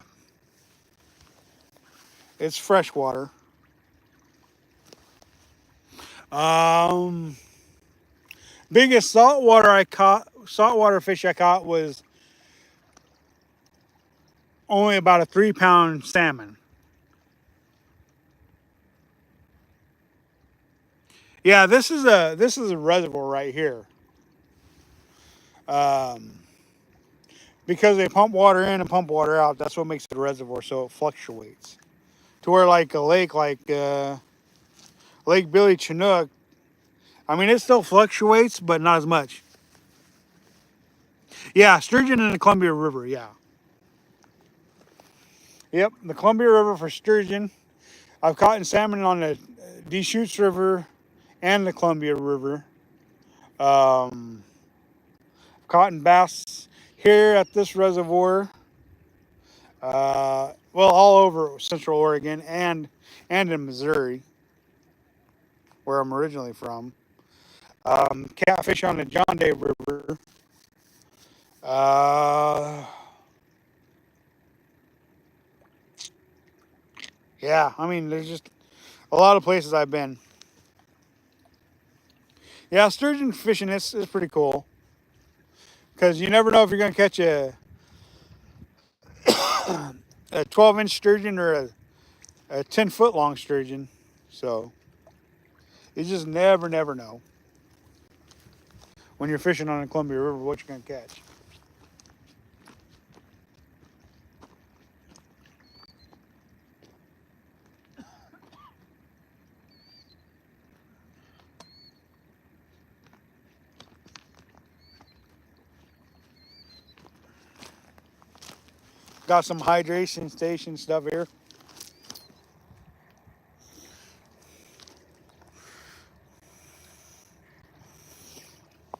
it's freshwater. Um, Biggest saltwater fish I caught was only about a 3-pound salmon. Yeah, this is a reservoir right here. Um, because they pump water in and pump water out. That's what makes it a reservoir, so it fluctuates. To where like a lake, like Lake Billy Chinook, I mean it still fluctuates, but not as much. Yeah, sturgeon in the Columbia River. Yeah. Yep, the Columbia River for sturgeon. I've caught salmon on the Deschutes River and the Columbia River. Um, Caught bass here at this reservoir. Well, all over Central Oregon and in Missouri, where I'm originally from. Catfish on the John Day River. Uh, yeah, I mean, there's just a lot of places I've been. Yeah, sturgeon fishing is pretty cool because you never know if you're going to catch a 12-inch sturgeon or a 10-foot long sturgeon. So you just never know when you're fishing on the Columbia River what you're going to catch. Got some hydration station stuff here.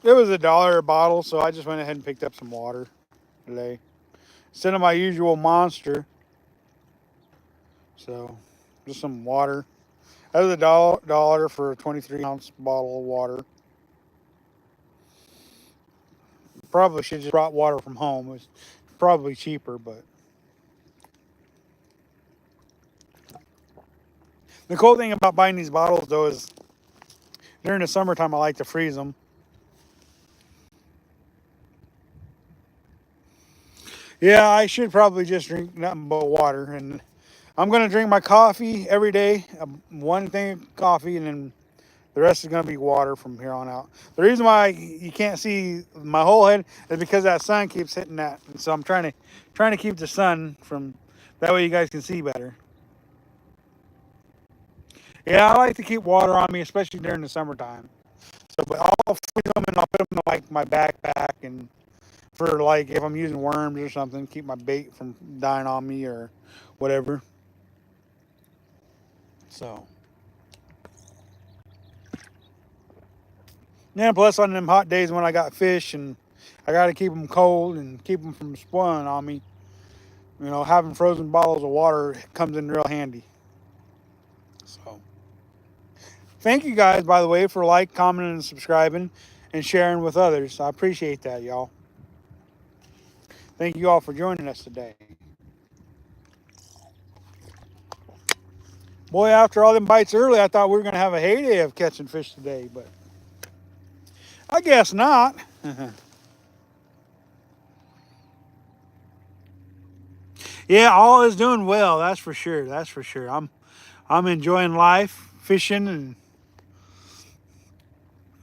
It was $1 a bottle, so I just went ahead and picked up some water today instead of my usual Monster. So just some water. That was $1 for a 23-ounce bottle of water. Probably should have just brought water from home. It's probably cheaper, but the cool thing about buying these bottles though is during the summertime I like to freeze them. Yeah, I should probably just drink nothing but water, and I'm gonna drink my coffee every day, one thing of coffee, and then the rest is gonna be water from here on out. The reason why you can't see my whole head is because that sun keeps hitting that, and so I'm trying to keep the sun from that way you guys can see better. Yeah, I like to keep water on me, especially during the summertime. So, but I'll freeze them and I'll put them in like my backpack, and for like if I'm using worms or something, keep my bait from dying on me or whatever. So, yeah. Plus on them hot days when I got fish and I got to keep them cold and keep them from spoiling on me. You know, having frozen bottles of water comes in real handy. So, thank you guys, by the way, for like, commenting, and subscribing and sharing with others. I appreciate that, y'all. Thank you all for joining us today. Boy, after all them bites early, I thought we were going to have a heyday of catching fish today, but I guess not. Yeah, all is doing well. That's for sure. That's for sure. I'm enjoying life, fishing, and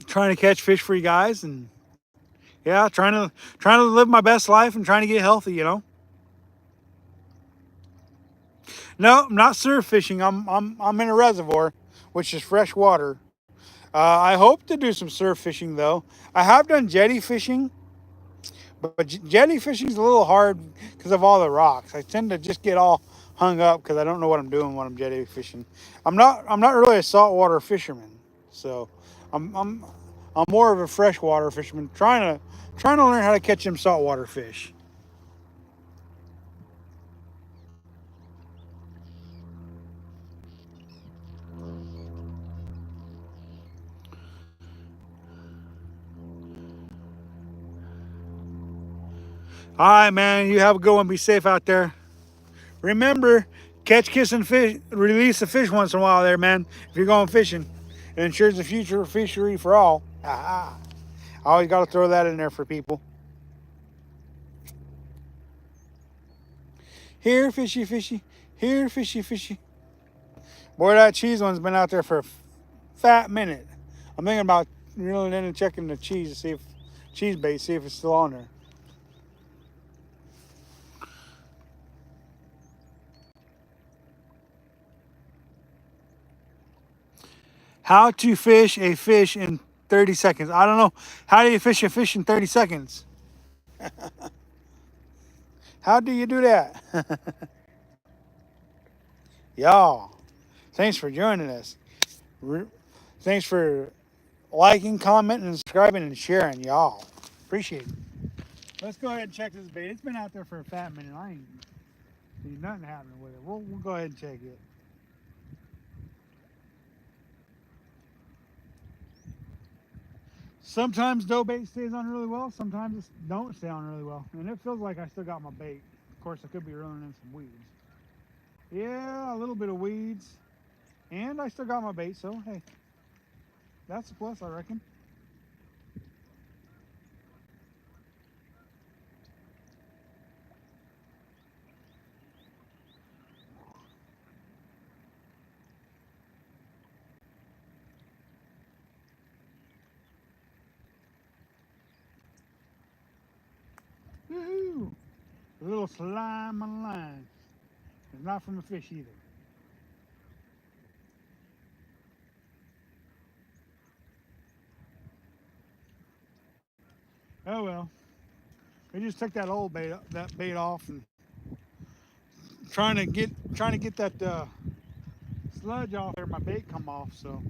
trying to catch fish for you guys, and yeah, trying to live my best life and trying to get healthy. You know. No, I'm not surf fishing. I'm in a reservoir, which is fresh water. I hope to do some surf fishing though. I have done jetty fishing, But jetty fishing's a little hard because of all the rocks. I tend to just get all hung up because I don't know what I'm doing when I'm jetty fishing. I'm not really a saltwater fisherman, so I'm I'm more of a freshwater fisherman trying to learn how to catch them saltwater fish. All right, man. You have a good one. Be safe out there. Remember, catch, kiss, and fish. Release the fish once in a while, there, man. If you're going fishing, it ensures the future fishery for all. Aha. I always got to throw that in there for people. Here, fishy, fishy. Here, fishy, fishy. Boy, that cheese one's been out there for a fat minute. I'm thinking about reeling in and checking the cheese to see if cheese bait, see if it's still on there. How to fish a fish in 30 seconds. I don't know. How do you fish a fish in 30 seconds? How do you do that? Y'all, thanks for joining us. Thanks for liking, commenting, and subscribing and sharing, y'all. Appreciate it. Let's go ahead and check this bait. It's been out there for a fat minute. I ain't seen nothing happening with it. We'll go ahead and check it. Sometimes dough bait stays on really well. Sometimes it don't stay on really well. And it feels like I still got my bait. Of course, I could be reeling in some weeds. Yeah, a little bit of weeds. And I still got my bait, so hey, that's a plus, I reckon. Woohoo! A little slime on the line. It's not from a fish either. Oh well. We just took that old bait off and trying to get that sludge off there. My bait come off, so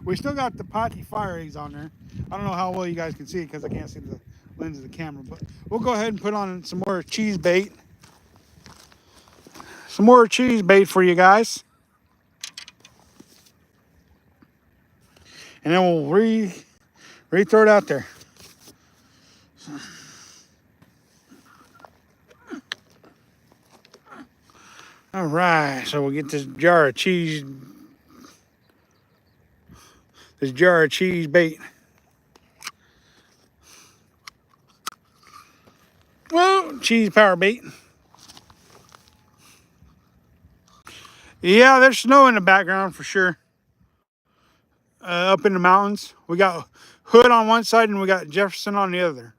we still got the potty fire eggs on there. I don't know how well you guys can see it because I can't see the lens of the camera, but we'll go ahead and put on some more cheese bait. Some more cheese bait for you guys. And then we'll re-throw it out there. All right, so we'll get this jar of cheese bait. Well, cheese power bait. Yeah, there's snow in the background for sure. Up in the mountains. We got Hood on one side and we got Jefferson on the other.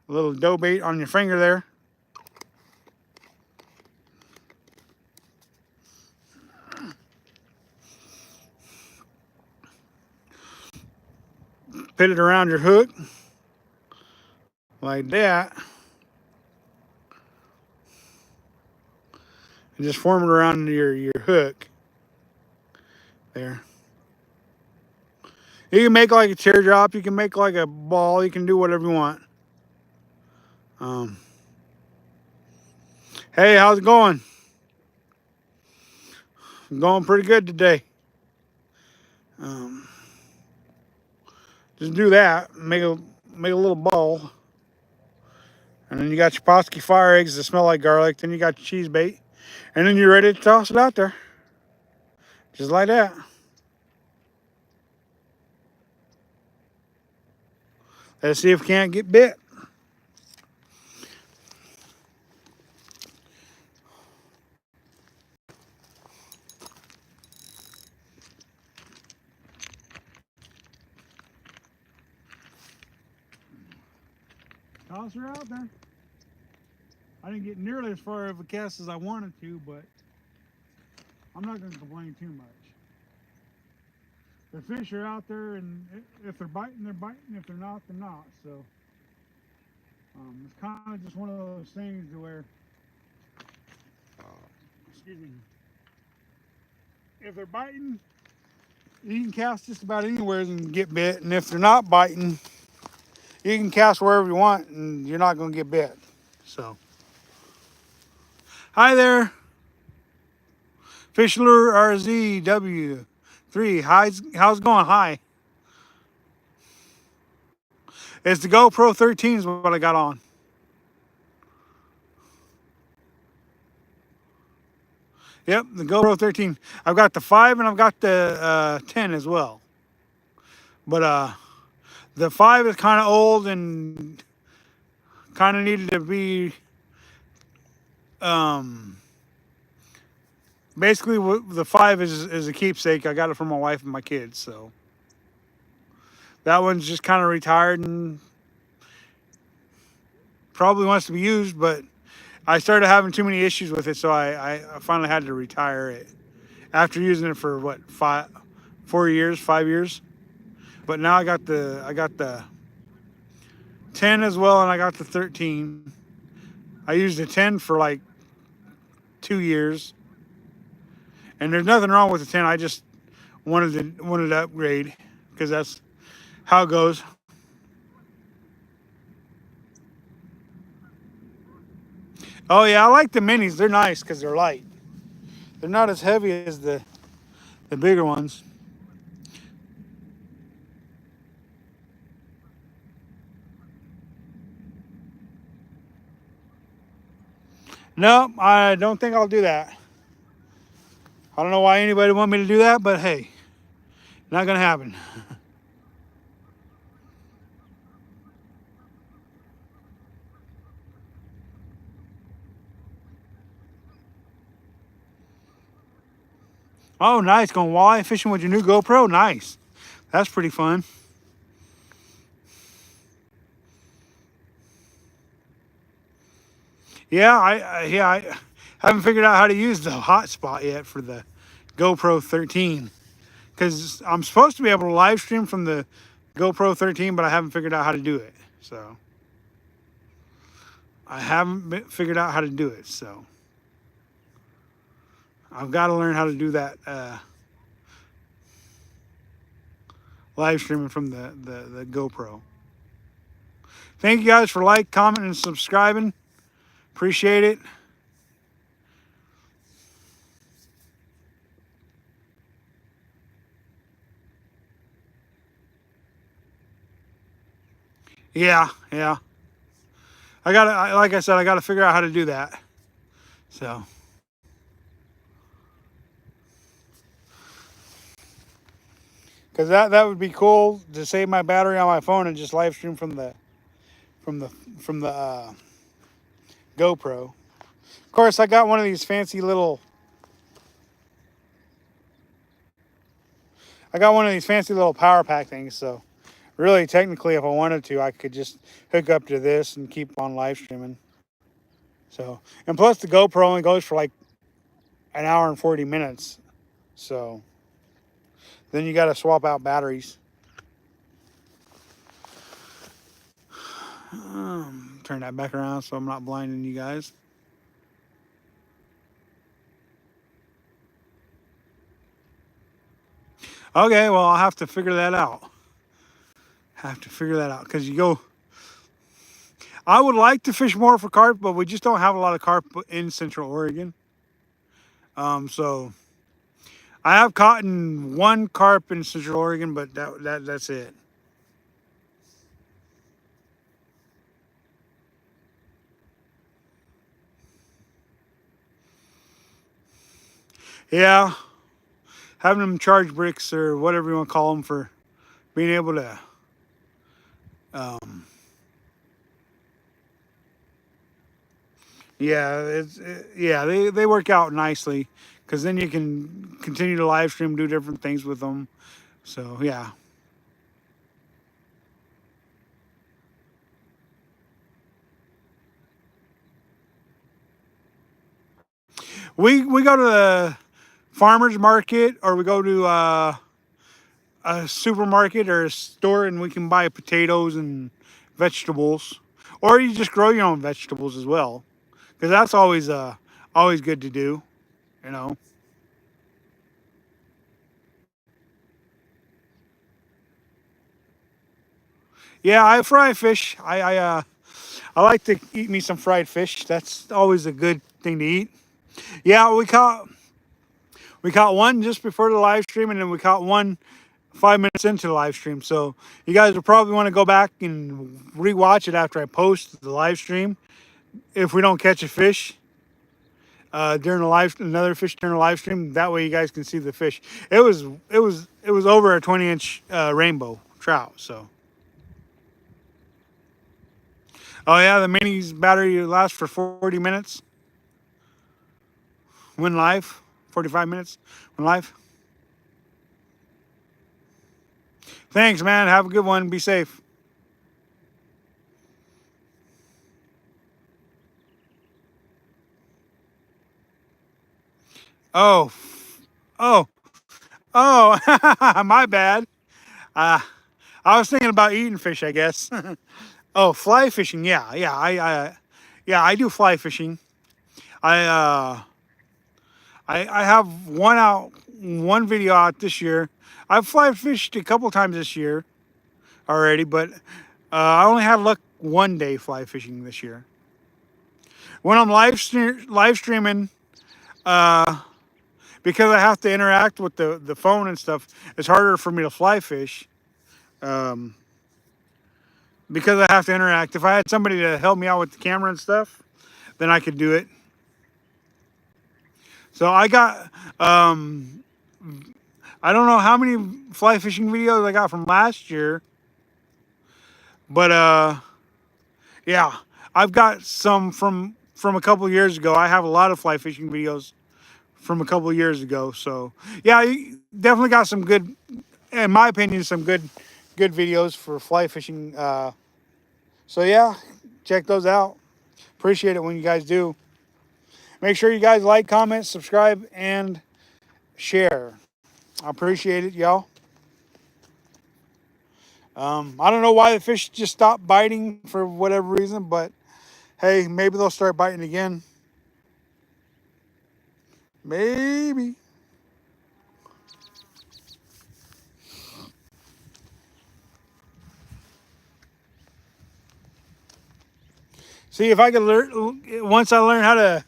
A little dough bait on your finger there. Put it around your hook. Like that. And just form it around your hook. There. You can make like a teardrop. You can make like a ball. You can do whatever you want. Hey, how's it going? Going pretty good today. Just do that. Make a little ball. And then you got your Posky fire eggs that smell like garlic. Then you got your cheese bait. And then you're ready to toss it out there. Just like that. Let's see if we can't get bit. Toss her out there. I didn't get nearly as far of a cast as I wanted to, but I'm not going to complain too much. the fish are out there, and if they're biting, they're biting. If they're not, they're not. So it's kind of just one of those things to where, excuse me, if they're biting, you can cast just about anywhere and get bit, and if they're not biting, you can cast wherever you want, and you're not going to get bit. So, hi there, Fish Lure RZW3. How's it going? Hi. It's the GoPro 13 is what I got on. Yep, the GoPro 13. I've got the 5 and I've got the 10 as well. But the 5 is kind of old and kind of needed to be basically the 5 is a keepsake. I got it for my wife and my kids, so that one's just kind of retired and probably wants to be used, but I started having too many issues with it, so I finally had to retire it after using it for what 5 years. But now I got the 10 as well, and I got the 13. I used the 10 for like 2 years, and there's nothing wrong with the 10. I just wanted to upgrade because that's how it goes. Oh yeah, I like the minis. They're nice because they're light. They're not as heavy as the bigger ones. No, I don't think I'll do that. I don't know why anybody want me to do that, but hey, not gonna happen. Oh, nice. Going walleye fishing with your new GoPro? Nice. That's pretty fun. Yeah, I haven't figured out how to use the hotspot yet for the GoPro 13 because I'm supposed to be able to live stream from the GoPro 13, but I haven't figured out how to do it. So I haven't figured out how to do it. So I've got to learn how to do that live streaming from the GoPro. Thank you guys for commenting, and subscribing. Appreciate it. Yeah. Like I said, I gotta figure out how to do that. So, because that would be cool to save my battery on my phone and just live stream from the from the GoPro. Of course, I got one of these fancy little. I got one of these fancy little power pack things. So, really, technically, if I wanted to, I could just hook up to this and keep on live streaming. So, and plus the GoPro only goes for like an hour and 40 minutes. So, then you got to swap out batteries. Turn that back around so I'm not blinding you guys. Okay, well, I'll have to figure that out. Because you go. I would like to fish more for carp, but we just don't have a lot of carp in Central Oregon. So I have caught in one carp in Central Oregon, but that's it. Yeah, having them charge bricks or whatever you want to call them for being able to. Yeah, they work out nicely because then you can continue to live stream, do different things with them. So yeah. We go to the farmers market or we go to a supermarket or a store and we can buy potatoes and vegetables, or you just grow your own vegetables as well, because that's always good to do. You know. Yeah, I fry fish. I like to eat me some fried fish. That's always a good thing to eat. Yeah, we caught one just before the live stream, and then we caught one 5 minutes into the live stream. So you guys will probably want to go back and rewatch it after I post the live stream. If we don't catch a fish during the another fish during the live stream, that way you guys can see the fish. It was over a 20-inch rainbow trout. So oh yeah, the mini's battery lasts for 40 minutes when live, 45 minutes when live. Thanks, man. Have a good one. Be safe. Oh, oh, oh, my bad. Uh, I was thinking about eating fish, I guess. Oh, fly fishing. Yeah, yeah. Yeah, I do fly fishing. I, uh, I have one video out this year. I've fly fished a couple times this year already, but I only had luck one day fly fishing this year. When I'm live streaming, uh, because I have to interact with the phone and stuff, it's harder for me to fly fish. Um, because I have to interact. If I had somebody to help me out with the camera and stuff, then I could do it. So I don't know how many fly fishing videos I got from last year, but yeah, I've got some from a couple years ago. I have a lot of fly fishing videos from a couple years ago. So yeah, you definitely got some good, in my opinion, some good videos for fly fishing. So yeah, check those out. Appreciate it when you guys do. Make sure you guys like, comment, subscribe, and share. I appreciate it, y'all. I don't know why the fish just stopped biting for whatever reason, but hey, maybe they'll start biting again. Maybe. See if I could learn once I learn how to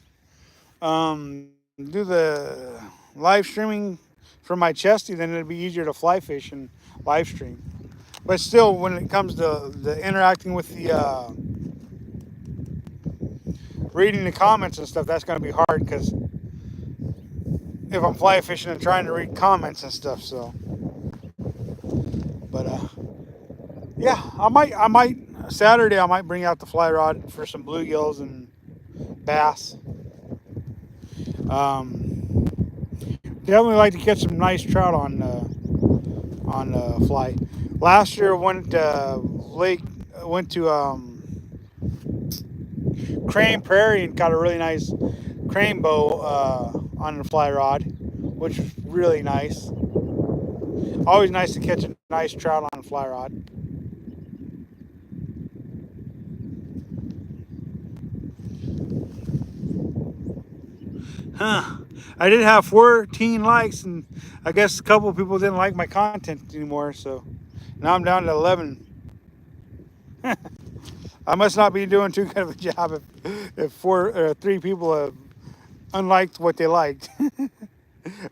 do the live streaming from my chesty, then it'd be easier to fly fish and live stream. But still, when it comes to the interacting with the reading the comments and stuff, that's going to be hard because if I'm fly fishing and trying to read comments and stuff. So, but yeah, I might Saturday I might bring out the fly rod for some bluegills and bass. Um, Definitely like to catch some nice trout on fly. Last year went lake went to Crane Prairie and got a really nice crane bow on the fly rod, which was really nice. Always nice to catch a nice trout on a fly rod. Huh. I did have 14 likes, and I guess a couple of people didn't like my content anymore, so now I'm down to 11. I must not be doing too good of a job if three people have unliked what they liked.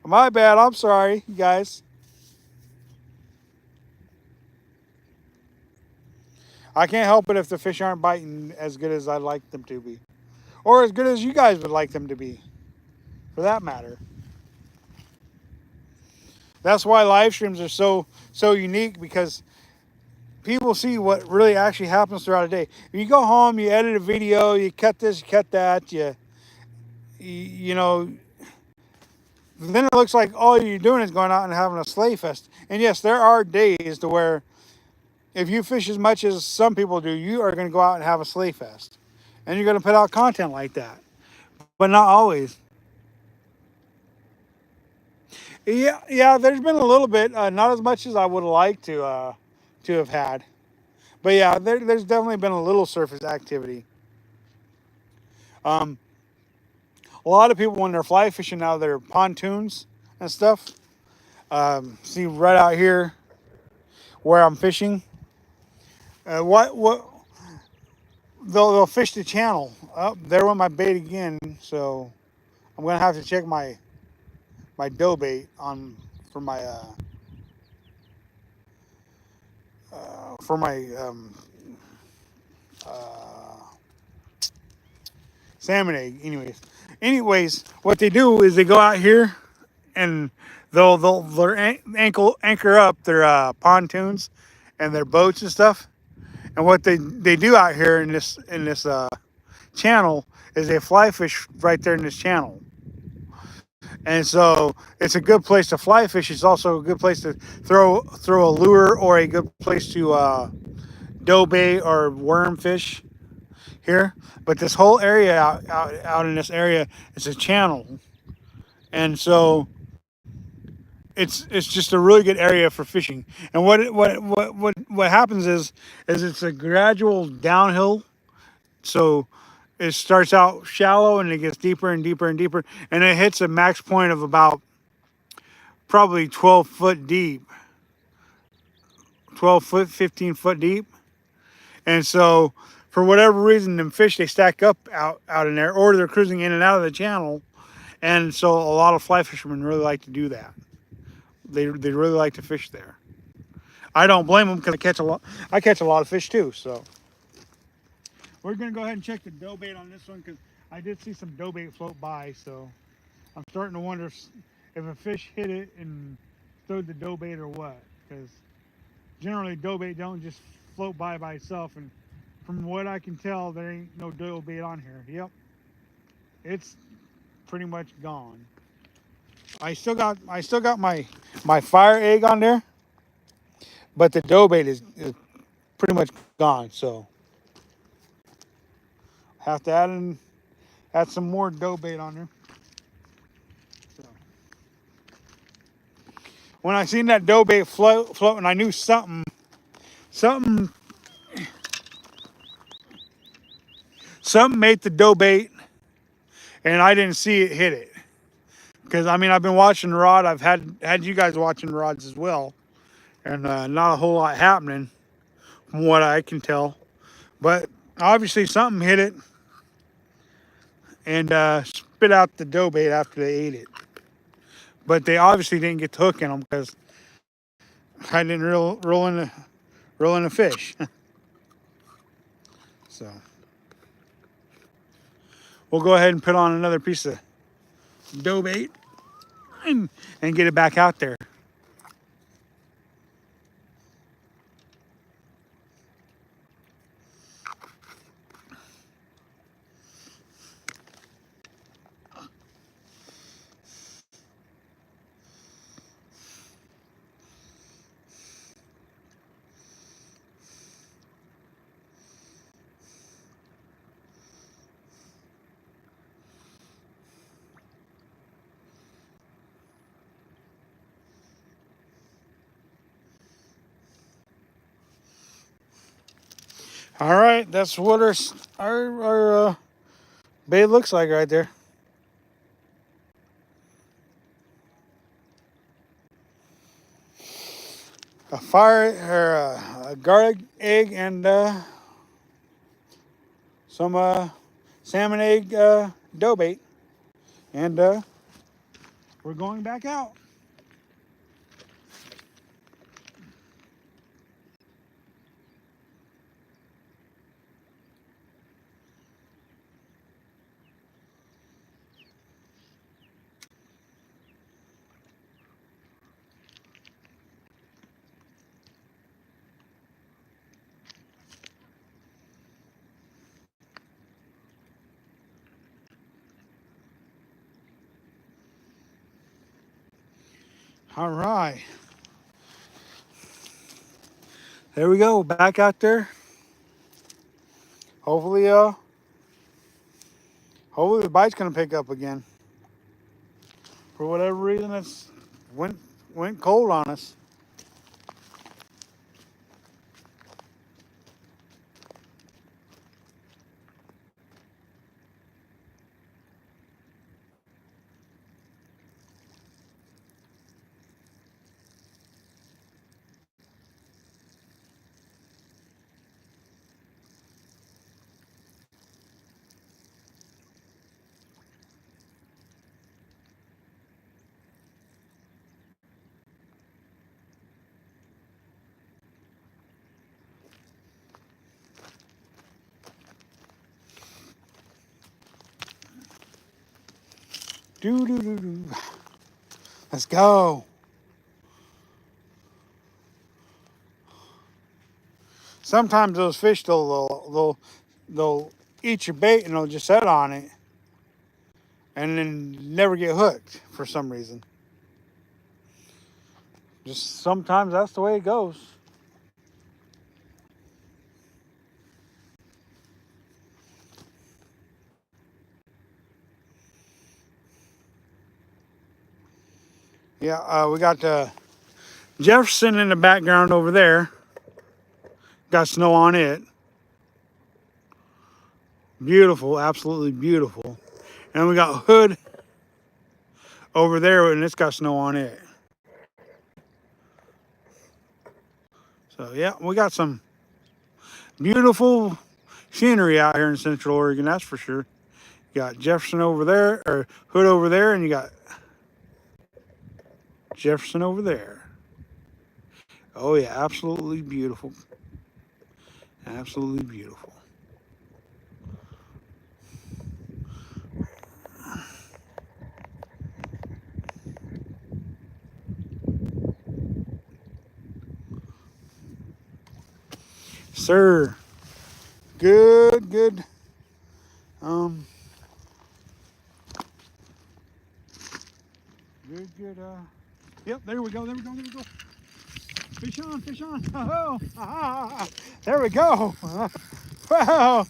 My bad. I'm sorry, you guys. I can't help it if the fish aren't biting as good as I'd like them to be, or as good as you guys would like them to be, for that matter. That's why live streams are so unique, because people see what really actually happens throughout a day. If you go home, you edit a video, you cut this, you cut that, you know, then it looks like all you're doing is going out and having a sleigh fest. And yes, there are days to where if you fish as much as some people do, you are going to go out and have a sleigh fest, and you're going to put out content like that, but not always. Yeah. There's been a little bit, not as much as I would like to have had, but yeah, there's definitely been a little surface activity. Um, a lot of people when they're fly fishing now, they're pontoons and stuff. See right out here where I'm fishing. What they'll fish the channel. Oh, there went my bait again. So I'm gonna have to check my dough bait on for my for my uh, salmon egg. Anyways, what they do is they go out here and they'll anchor up their pontoons and their boats and stuff. And what they do out here in this channel is they fly fish right there in this channel. And so it's a good place to fly fish. It's also a good place to throw a lure or a good place to dough bait or worm fish here. But this whole area out in this area is a channel, and so it's just a really good area for fishing. And what happens is it's a gradual downhill. So it starts out shallow and it gets deeper and deeper and deeper, and it hits a max point of about probably 12 foot deep, 12 foot, 15 foot deep. And so for whatever reason, them fish, they stack up out in there, or they're cruising in and out of the channel. And so a lot of fly fishermen really like to do that. They really like to fish there. I don't blame them because I catch a lot of fish too. So we're gonna go ahead and check the dough bait on this one because I did see some dough bait float by. So I'm starting to wonder if a fish hit it and throwed the dough bait or what. Because generally dough bait don't just float by itself. And from what I can tell, there ain't no dough bait on here. Yep, it's pretty much gone. I still got my fire egg on there, but the dough bait is pretty much gone. So have to add some more dough bait on there. So when I seen that dough bait floating, I knew something something made the dough bait, and I didn't see it hit it. Because I mean, I've been watching the rod. I've had you guys watching the rods as well, and not a whole lot happening from what I can tell. But obviously, something hit it and spit out the dough bait after they ate it. But they obviously didn't get the hook in them because I didn't roll in the fish. So we'll go ahead and put on another piece of dough bait and, and get it back out there. All right, that's what our bait looks like right there. A fire or a garlic egg and some salmon egg dough bait, and we're going back out. All right, there we go, back out there. Hopefully, hopefully the bite's gonna pick up again. For whatever reason, Went cold on us. Do do do do. Let's go. Sometimes those fish they'll eat your bait and they'll just set on it and then never get hooked for some reason. Just sometimes that's the way it goes. Yeah, we got Jefferson in the background over there. Got snow on it. Beautiful, absolutely beautiful. And we got Hood over there and it's got snow on it. So yeah, we got some beautiful scenery out here in Central Oregon, that's for sure. You got Jefferson over there, or Hood over there, and you got Jefferson over there. Oh yeah, absolutely beautiful. Absolutely beautiful. Sir, good. Um, good. Yep, there we go. Fish on. Oh, there we go. Wow.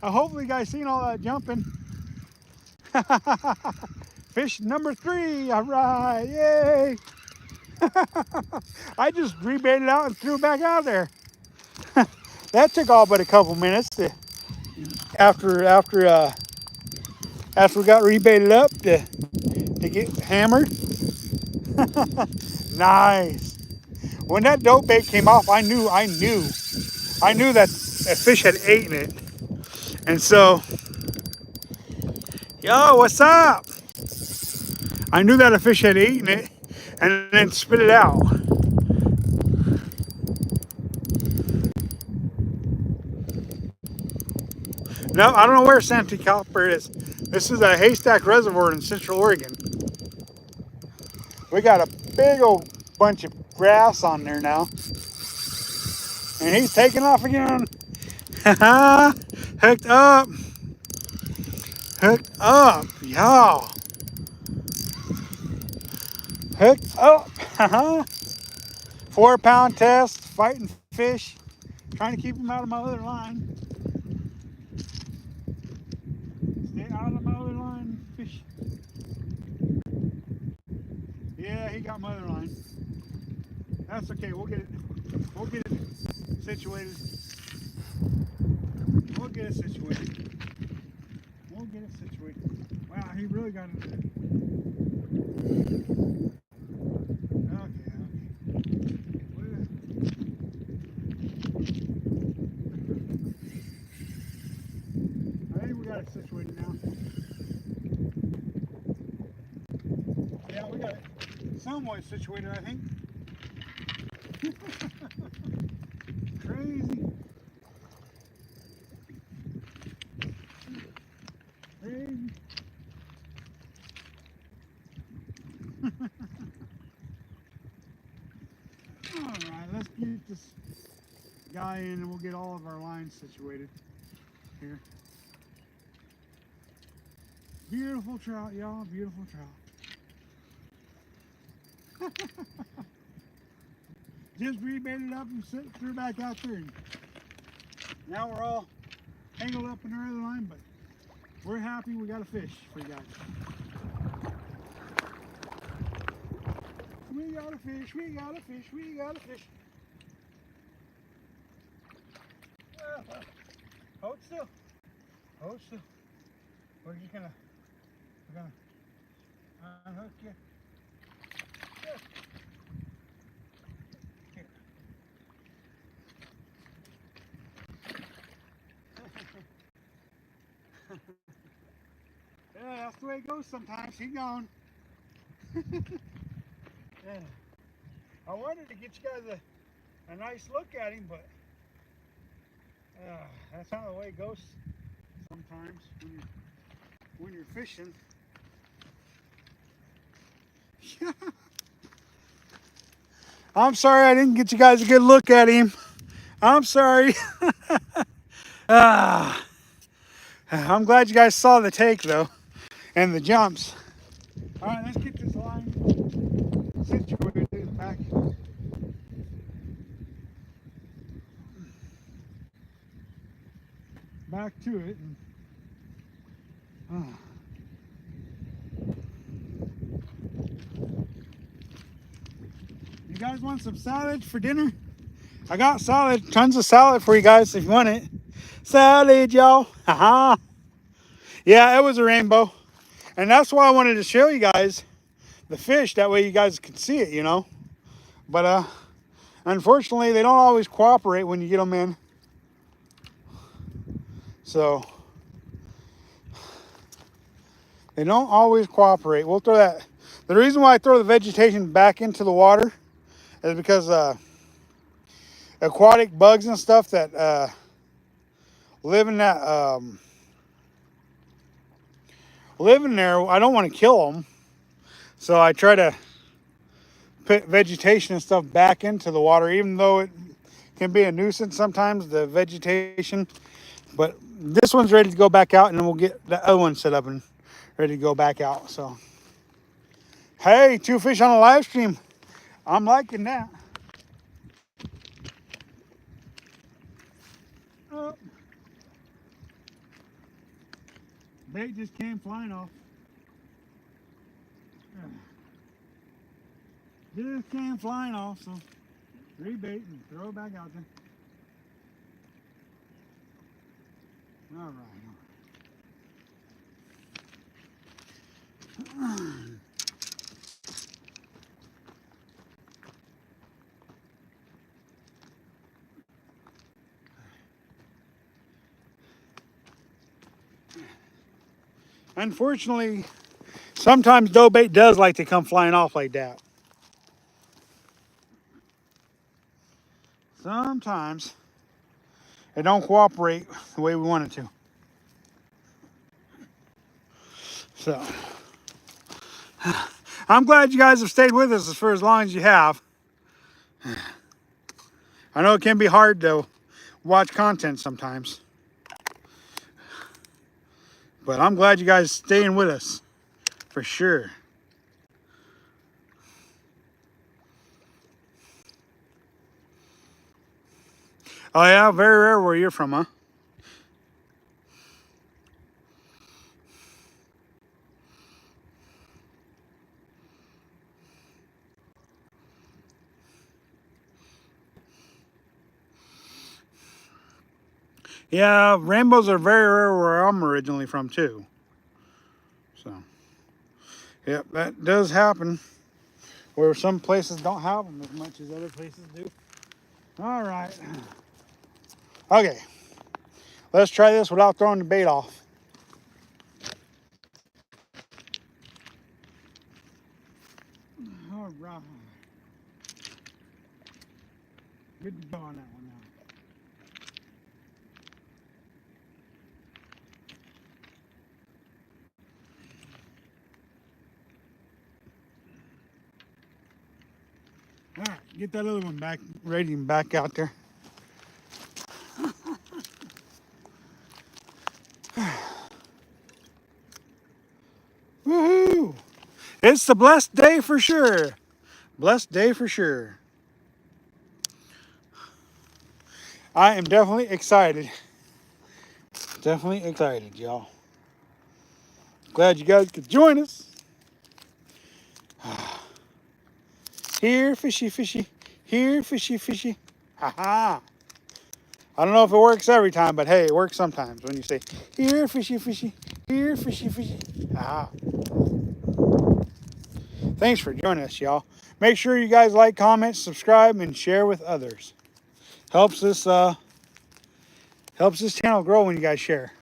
Hopefully you guys seen all that jumping. Fish number 3. All right, yay. I just rebaited out and threw it back out there. That took all but a couple minutes after we got rebaited up to get hammered. Nice. When that dope bait came off, I knew that a fish had eaten it. And so, yo, what's up? I knew that a fish had eaten it and then spit it out. No, I don't know where Santee Copper is. This is a haystack reservoir in Central Oregon. We got a big old bunch of grass on there now. And he's taking off again. Hooked up. Y'all. Hooked up. 4-pound test, fighting fish. Trying to keep him out of my other line. Stay out of my other line, fish. Yeah, he got my other line. That's okay, we'll get it situated. We'll get it situated. Wow, he really got it. Okay. I think we got it situated now. Yeah, we got it somewhat situated, I think. Crazy. All right, let's get this guy in and we'll get all of our lines situated here. Beautiful trout, y'all, beautiful trout. Just rebaited up and threw back out there. And now we're all tangled up in our other line, but we're happy we got a fish for you guys. We got a fish, we got a fish, we got a fish. Hold still. Hold still. We're just gonna unhook you. Here. Here. Yeah, that's the way it goes sometimes. He's gone. Yeah. I wanted to get you guys a nice look at him, but that's not the way it goes sometimes when you're fishing. I'm sorry I didn't get you guys a good look at him. I'm sorry. I'm glad you guys saw the take though and the jumps. All right, let's get this line situated back. Back to it. You guys want some salad for dinner? I got salad, tons of salad for you guys if you want it. Salad, y'all. Haha. Yeah, it was a rainbow. And that's why I wanted to show you guys the fish. That way you guys can see it, you know. But unfortunately, they don't always cooperate when you get them in. So they don't always cooperate. We'll throw that. The reason why I throw the vegetation back into the water is because aquatic bugs and stuff that live in that live in there, I don't want to kill them. So I try to put vegetation and stuff back into the water, even though it can be a nuisance sometimes, the vegetation. But this one's ready to go back out, and then we'll get the other one set up and ready to go back out. So, hey, 2 fish on a live stream. I'm liking that. Oh. Bait just came flying off. Just came flying off, so rebait and throw it back out there. All right. Unfortunately, sometimes dough bait does like to come flying off like that. Sometimes it don't cooperate the way we want it to. So I'm glad you guys have stayed with us for as long as you have. I know it can be hard to watch content sometimes, but I'm glad you guys staying with us for sure. Oh yeah, very rare where you're from, huh? Yeah, rainbows are very rare where I'm originally from too. So, yep, that does happen where some places don't have them as much as other places do. All right. Okay, let's try this without throwing the bait off. All right. Good to go on that one now. All right, get that other one back, ready and back out there. Woohoo! It's a blessed day for sure. Blessed day for sure. I am definitely excited. Definitely excited, y'all. Glad you guys could join us. Here, fishy, fishy. Here, fishy, fishy. Ha ha. I don't know if it works every time, but hey, it works sometimes when you say, here, fishy, fishy. Here, fishy, fishy. Ha ha. Thanks for joining us, y'all. Make sure you guys like, comment, subscribe, and share with others. Helps this channel grow when you guys share.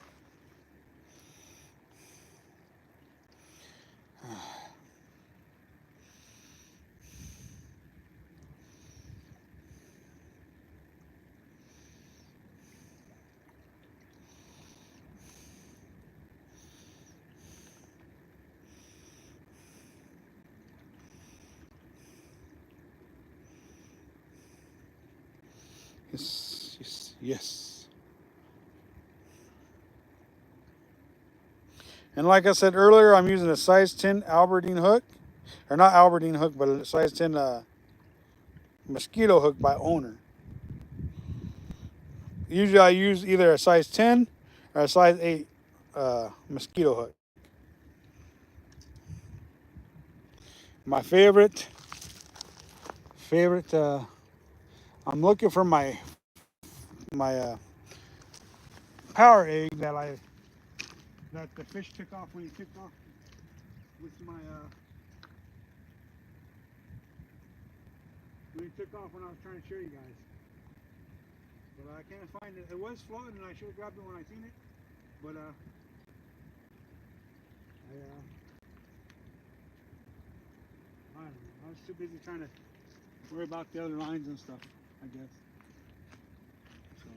Yes, yes, yes. And like I said earlier, I'm using a size 10 Albertine hook. Or not Albertine hook, but a size 10 mosquito hook by owner. Usually I use either a size 10 or a size 8 mosquito hook. My favorite, I'm looking for my power egg that the fish took off when he took off with my when he took off when I was trying to show you guys. But I can't find it. It was floating and I should have grabbed it when I seen it. But I don't know. I was too busy trying to worry about the other lines and stuff, I guess. So.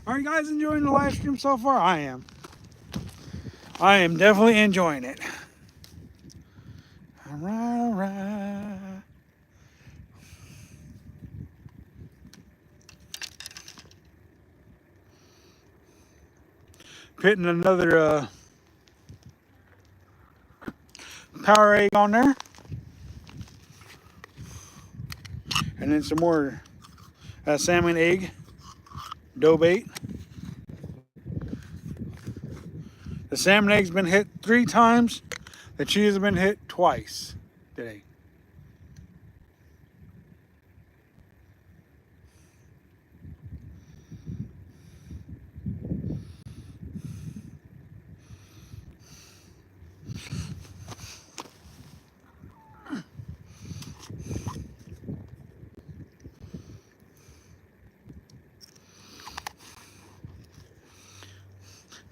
Are you guys enjoying the live stream so far? I am. I am definitely enjoying it. All right, all right. Putting another power egg on there. And then some more salmon egg dough bait. The salmon egg's been hit 3 times. The cheese has been hit twice today.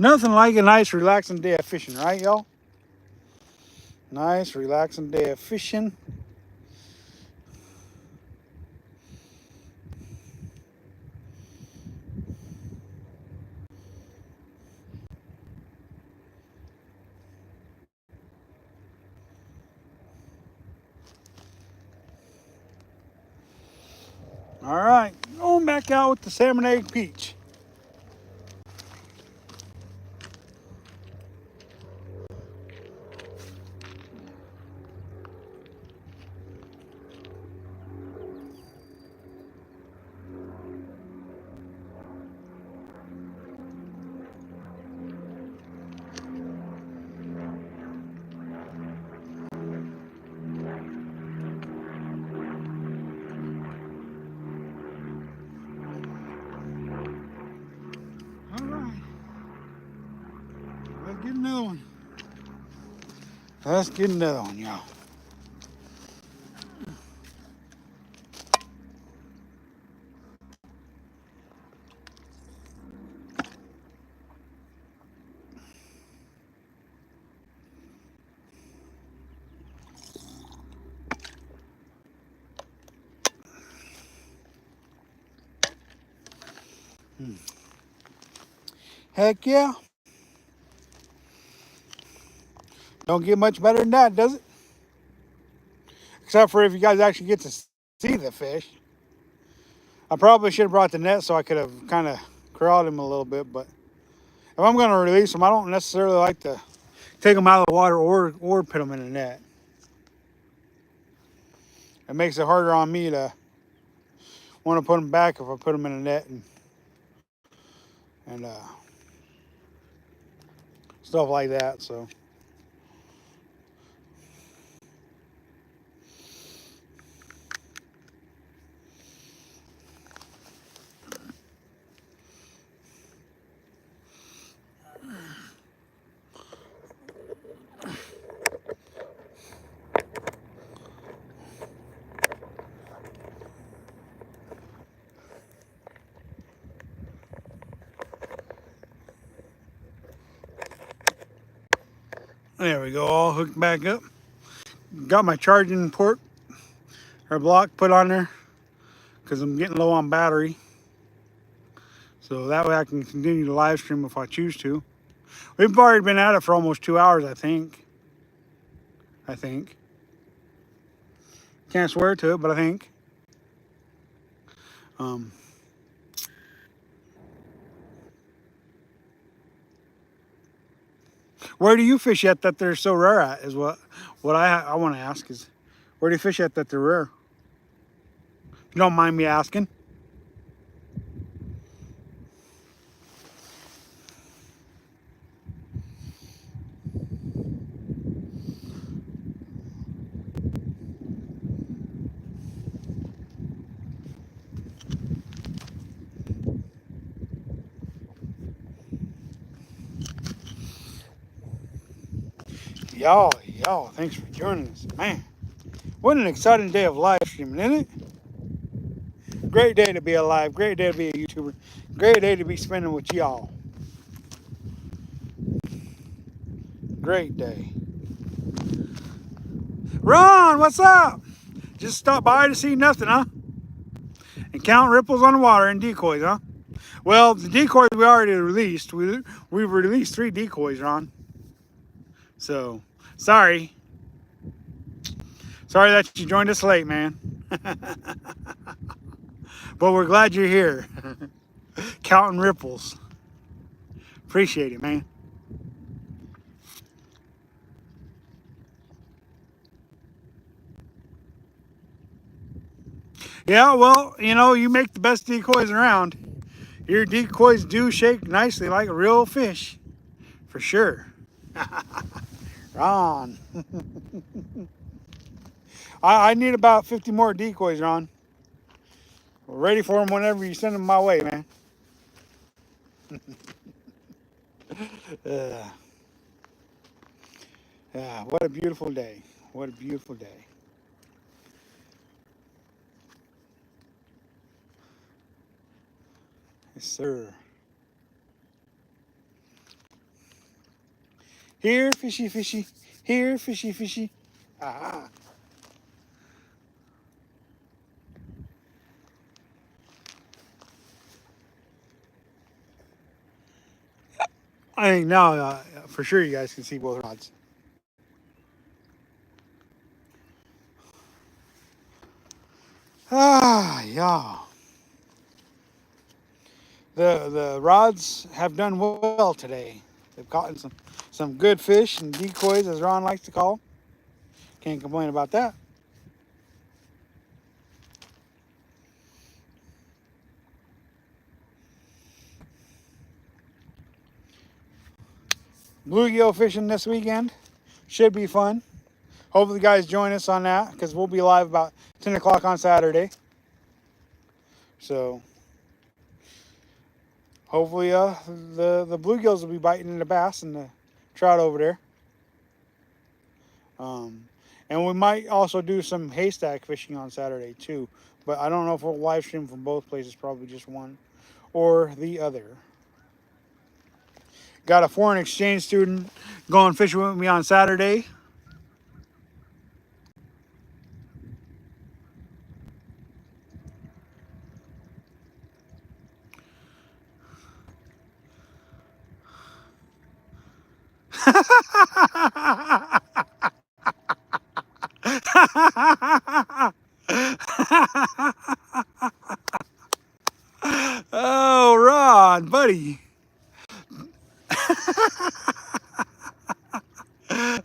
Nothing like a nice relaxing day of fishing, right, y'all? Nice relaxing day of fishing. All right, going back out with the salmon egg peach. All right, let's get another one. Let's get another one, y'all. Heck yeah. Don't get much better than that, does it? Except for if you guys actually get to see the fish. I probably should have brought the net so I could have kind of corralled him a little bit, but if I'm going to release them, I don't necessarily like to take them out of the water or put them in a net. It makes it harder on me to, want to put them back if I put them in a net and stuff like that. So there we go, all hooked back up. Got my charging port or block put on there because I'm getting low on battery. So that way I can continue to live stream if I choose to. We've already been at it for almost 2 hours, I think. Can't swear to it, but I think. Um, where do you fish at that they're so rare at is what I want to ask is, where do you fish at that they're rare? If you don't mind me asking. Y'all, thanks for joining us. Man, what an exciting day of live streaming, isn't it? Great day to be alive. Great day to be a YouTuber. Great day to be spending with y'all. Great day. Ron, what's up? Just stopped by to see nothing, huh? And count ripples on the water and decoys, huh? Well, the decoys we already released. We've released 3 decoys, Ron. So, sorry. Sorry that you joined us late, man. But we're glad you're here. Counting ripples. Appreciate it, man. Yeah, well, you know, you make the best decoys around. Your decoys do shake nicely like a real fish. For sure. Ron. I need about 50 more decoys, Ron. We're ready for them whenever you send them my way, man. Yeah, what a beautiful day. What a beautiful day. Yes, sir. Here, fishy, fishy. Here, fishy, fishy. Ah. I think now, for sure, you guys can see both rods. Ah, yeah. The rods have done well today. They've caught some good fish and decoys, as Ron likes to call. Can't complain about that. Bluegill fishing this weekend should be fun. Hopefully, you guys join us on that because we'll be live about 10 o'clock on Saturday. So hopefully, the bluegills will be biting the bass and the trout over there. And we might also do some haystack fishing on Saturday too. But I don't know if we'll live stream from both places, probably just one or the other. Got a foreign exchange student going fishing with me on Saturday. Oh, Ron, buddy.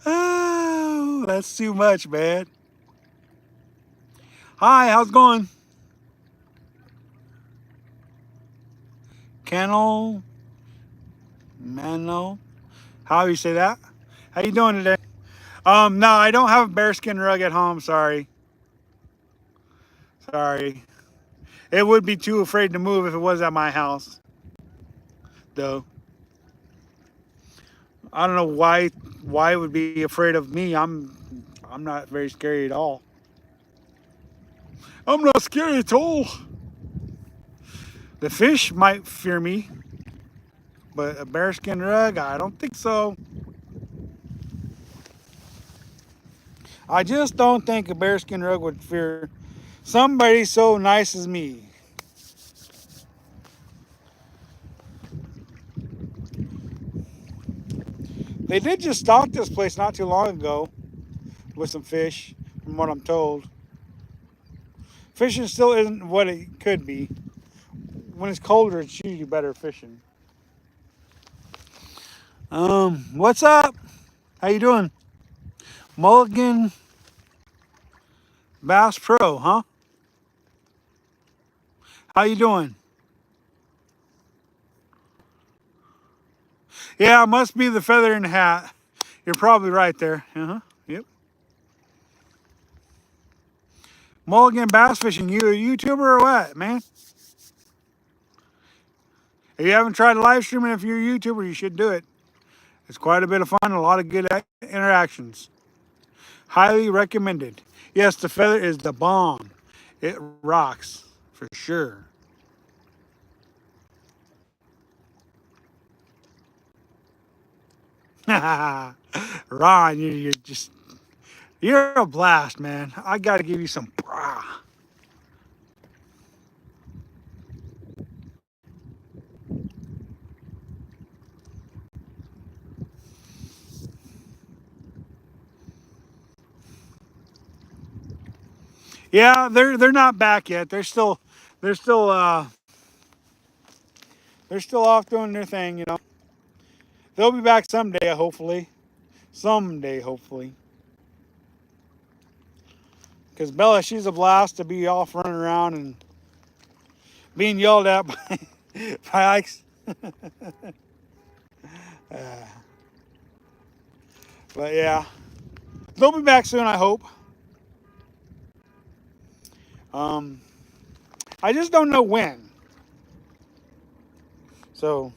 Oh, that's too much, man. Hi, how's it going? Kennel, Mano. How you say that? How you doing today? No, I don't have a bearskin rug at home. Sorry, sorry. It would be too afraid to move if it was at my house, though. I don't know why it would be afraid of me. I'm not very scary at all. I'm not scary at all. The fish might fear me, but a bearskin rug, I don't think so. I just don't think a bearskin rug would fear somebody so nice as me. They did just stock this place not too long ago with some fish, from what I'm told. Fishing still isn't what it could be. When it's colder, it's usually better fishing. What's up? How you doing? Mulligan Bass Pro, huh? How you doing? Yeah, it must be the feather in the hat. You're probably right there. Yep. Mulligan Bass Fishing. You a YouTuber or what, man? If you haven't tried live streaming, if you're a YouTuber, you should do it. It's quite a bit of fun, a lot of good interactions. Highly recommended. Yes, the feather is the bomb. It rocks for sure. Ron, you're a blast, man. I got to give you some brah. Yeah, they're not back yet. They're still they're still off doing their thing, you know. They'll be back someday, hopefully. Someday, hopefully. Because Bella, she's a blast to be off running around and being yelled at by Ike's. Uh, but yeah, they'll be back soon, I hope. Um, I just don't know when. So,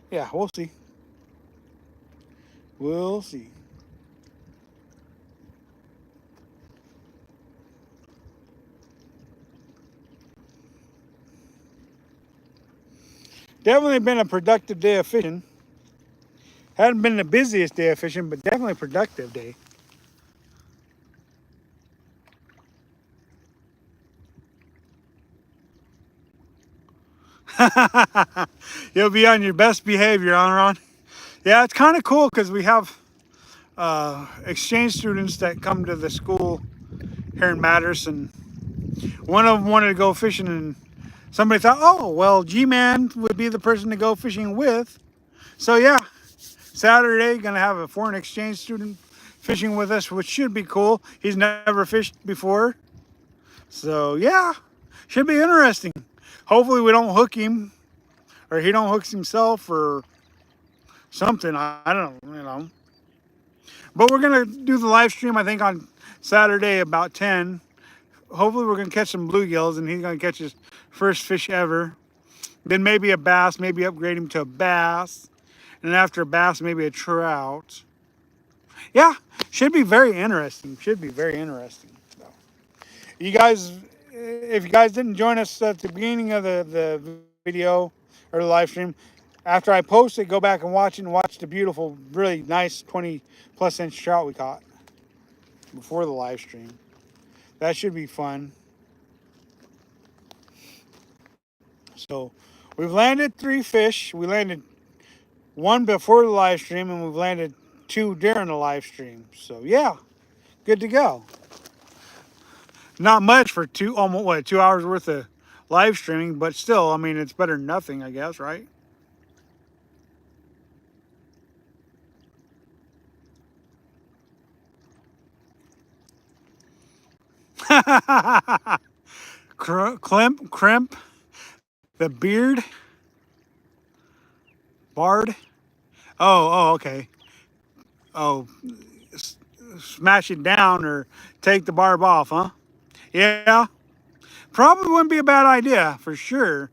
yeah, we'll see. We'll see. Definitely been a productive day of fishing. Hadn't been the busiest day of fishing, but definitely a productive day. You'll be on your best behavior, huh, Ron? Yeah, it's kind of cool because we have exchange students that come to the school here in Madison. One of them wanted to go fishing, and somebody thought, oh, well, Gman would be the person to go fishing with. So, yeah, Saturday, going to have a foreign exchange student fishing with us, which should be cool. He's never fished before. So, yeah, should be interesting. Hopefully, we don't hook him, or he don't hook himself, or something. I don't know, you know. But we're going to do the live stream, I think, on Saturday about 10. Hopefully, we're going to catch some bluegills, and he's going to catch his first fish ever. Then maybe a bass, maybe upgrade him to a bass. And after a bass, maybe a trout. Yeah, should be very interesting. Should be very interesting. So, you guys, if you guys didn't join us at the beginning of the video or the live stream, after I post it, go back and watch it and watch the beautiful, really nice 20+ inch trout we caught before the live stream. That should be fun. So we've landed 3 fish. We landed 1 before the live stream, and we've landed 2 during the live stream. So yeah, good to go. Not much for 2 hours worth of live streaming, but still, I mean, it's better than nothing, I guess, right? Crimp, the beard. Barred? Oh, okay. Oh, smash it down or take the barb off, huh? Yeah, probably wouldn't be a bad idea for sure.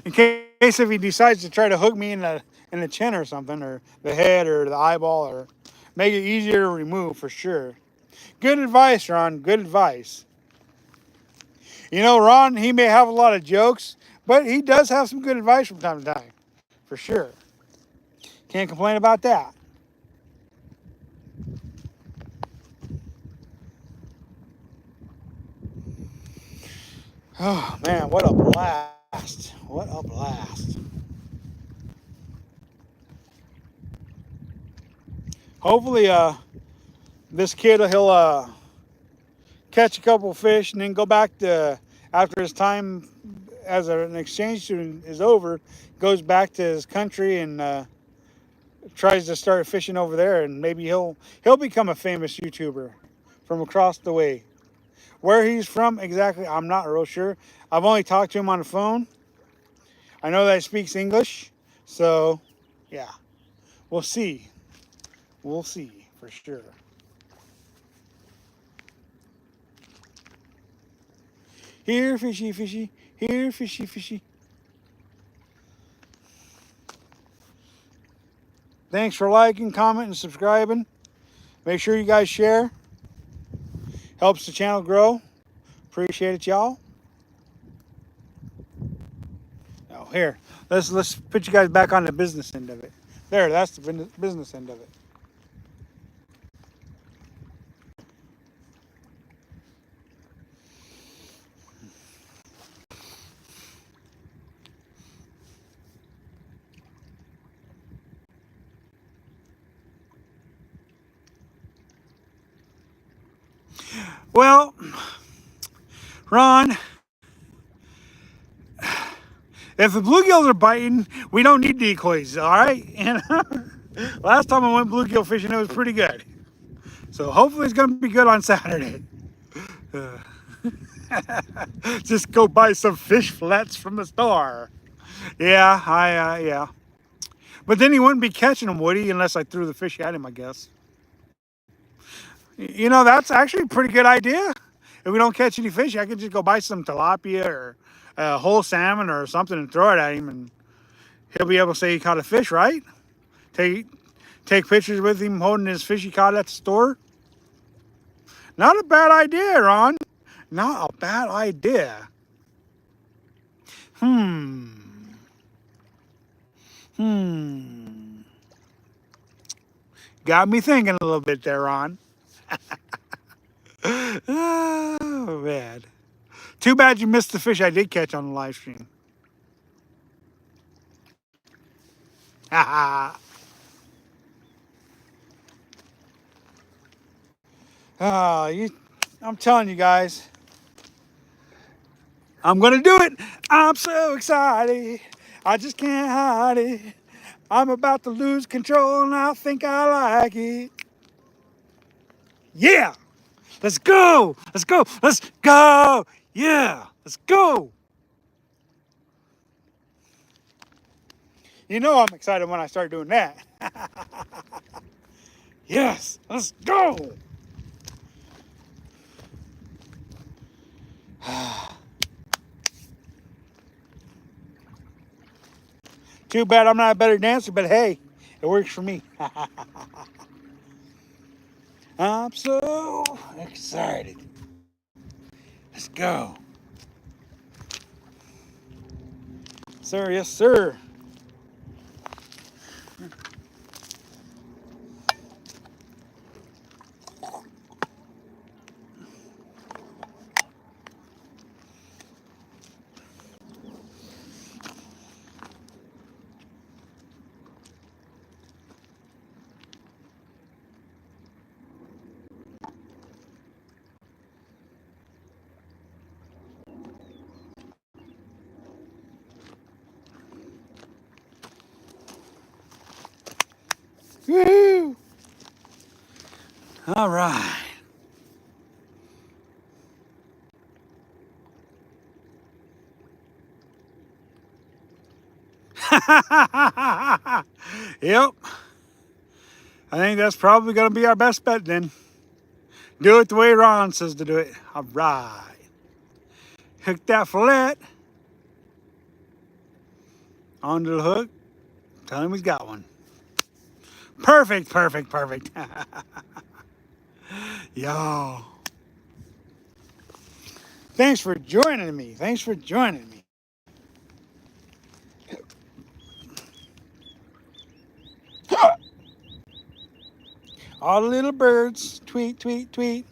In case if he decides to try to hook me in the chin or something, or the head or the eyeball, or make it easier to remove for sure. Good advice, Ron. Good advice. You know, Ron, he may have a lot of jokes, but he does have some good advice from time to time, for sure. Can't complain about that. Oh man, what a blast! What a blast! Hopefully, this kid he'll catch a couple fish and then go back to after his time as an exchange student is over, goes back to his country and tries to start fishing over there, and maybe he'll become a famous YouTuber from across the way. Where he's from exactly, I'm not real sure. I've only talked to him on the phone. I know that he speaks English, so yeah, we'll see. We'll see for sure. Here, fishy, fishy. Here, fishy, fishy. Thanks for liking, commenting, and subscribing. Make sure you guys share. Helps the channel grow. Appreciate it, y'all. Oh, here. Let's put you guys back on the business end of it. There, that's the business end of it. Well, Ron, if the bluegills are biting, we don't need decoys, all right? And last time I went bluegill fishing, it was pretty good. So hopefully it's going to be good on Saturday. Uh, just go buy some fish flats from the store. Yeah, yeah. But then he wouldn't be catching them, would he? Unless I threw the fish at him, I guess. You know, that's actually a pretty good idea. If we don't catch any fish, I could just go buy some tilapia or whole salmon or something and throw it at him, and he'll be able to say he caught a fish, right? Take take pictures with him holding his fish he caught at the store. Not a bad idea, Ron. Not a bad idea. Hmm. Hmm. Got me thinking a little bit there, Ron. Oh, man. Too bad you missed the fish I did catch on the live stream. Oh, I'm telling you guys, I'm going to do it. I'm so excited. I just can't hide it. I'm about to lose control and I think I like it. Yeah. Let's go. Let's go. Let's go. Yeah. Let's go. You know I'm excited when I start doing that. Yes. Let's go. Too bad I'm not a better dancer, but hey, it works for me. I'm so excited. Let's go. Sir, yes, sir. Woo! All right. Yep. I think that's probably going to be our best bet then. Do it the way Ron says to do it. All right. Hook that fillet onto the hook. Tell him he's got one. Perfect, perfect, perfect. Y'all. Thanks for joining me. Thanks for joining me. All the little birds, tweet, tweet, tweet.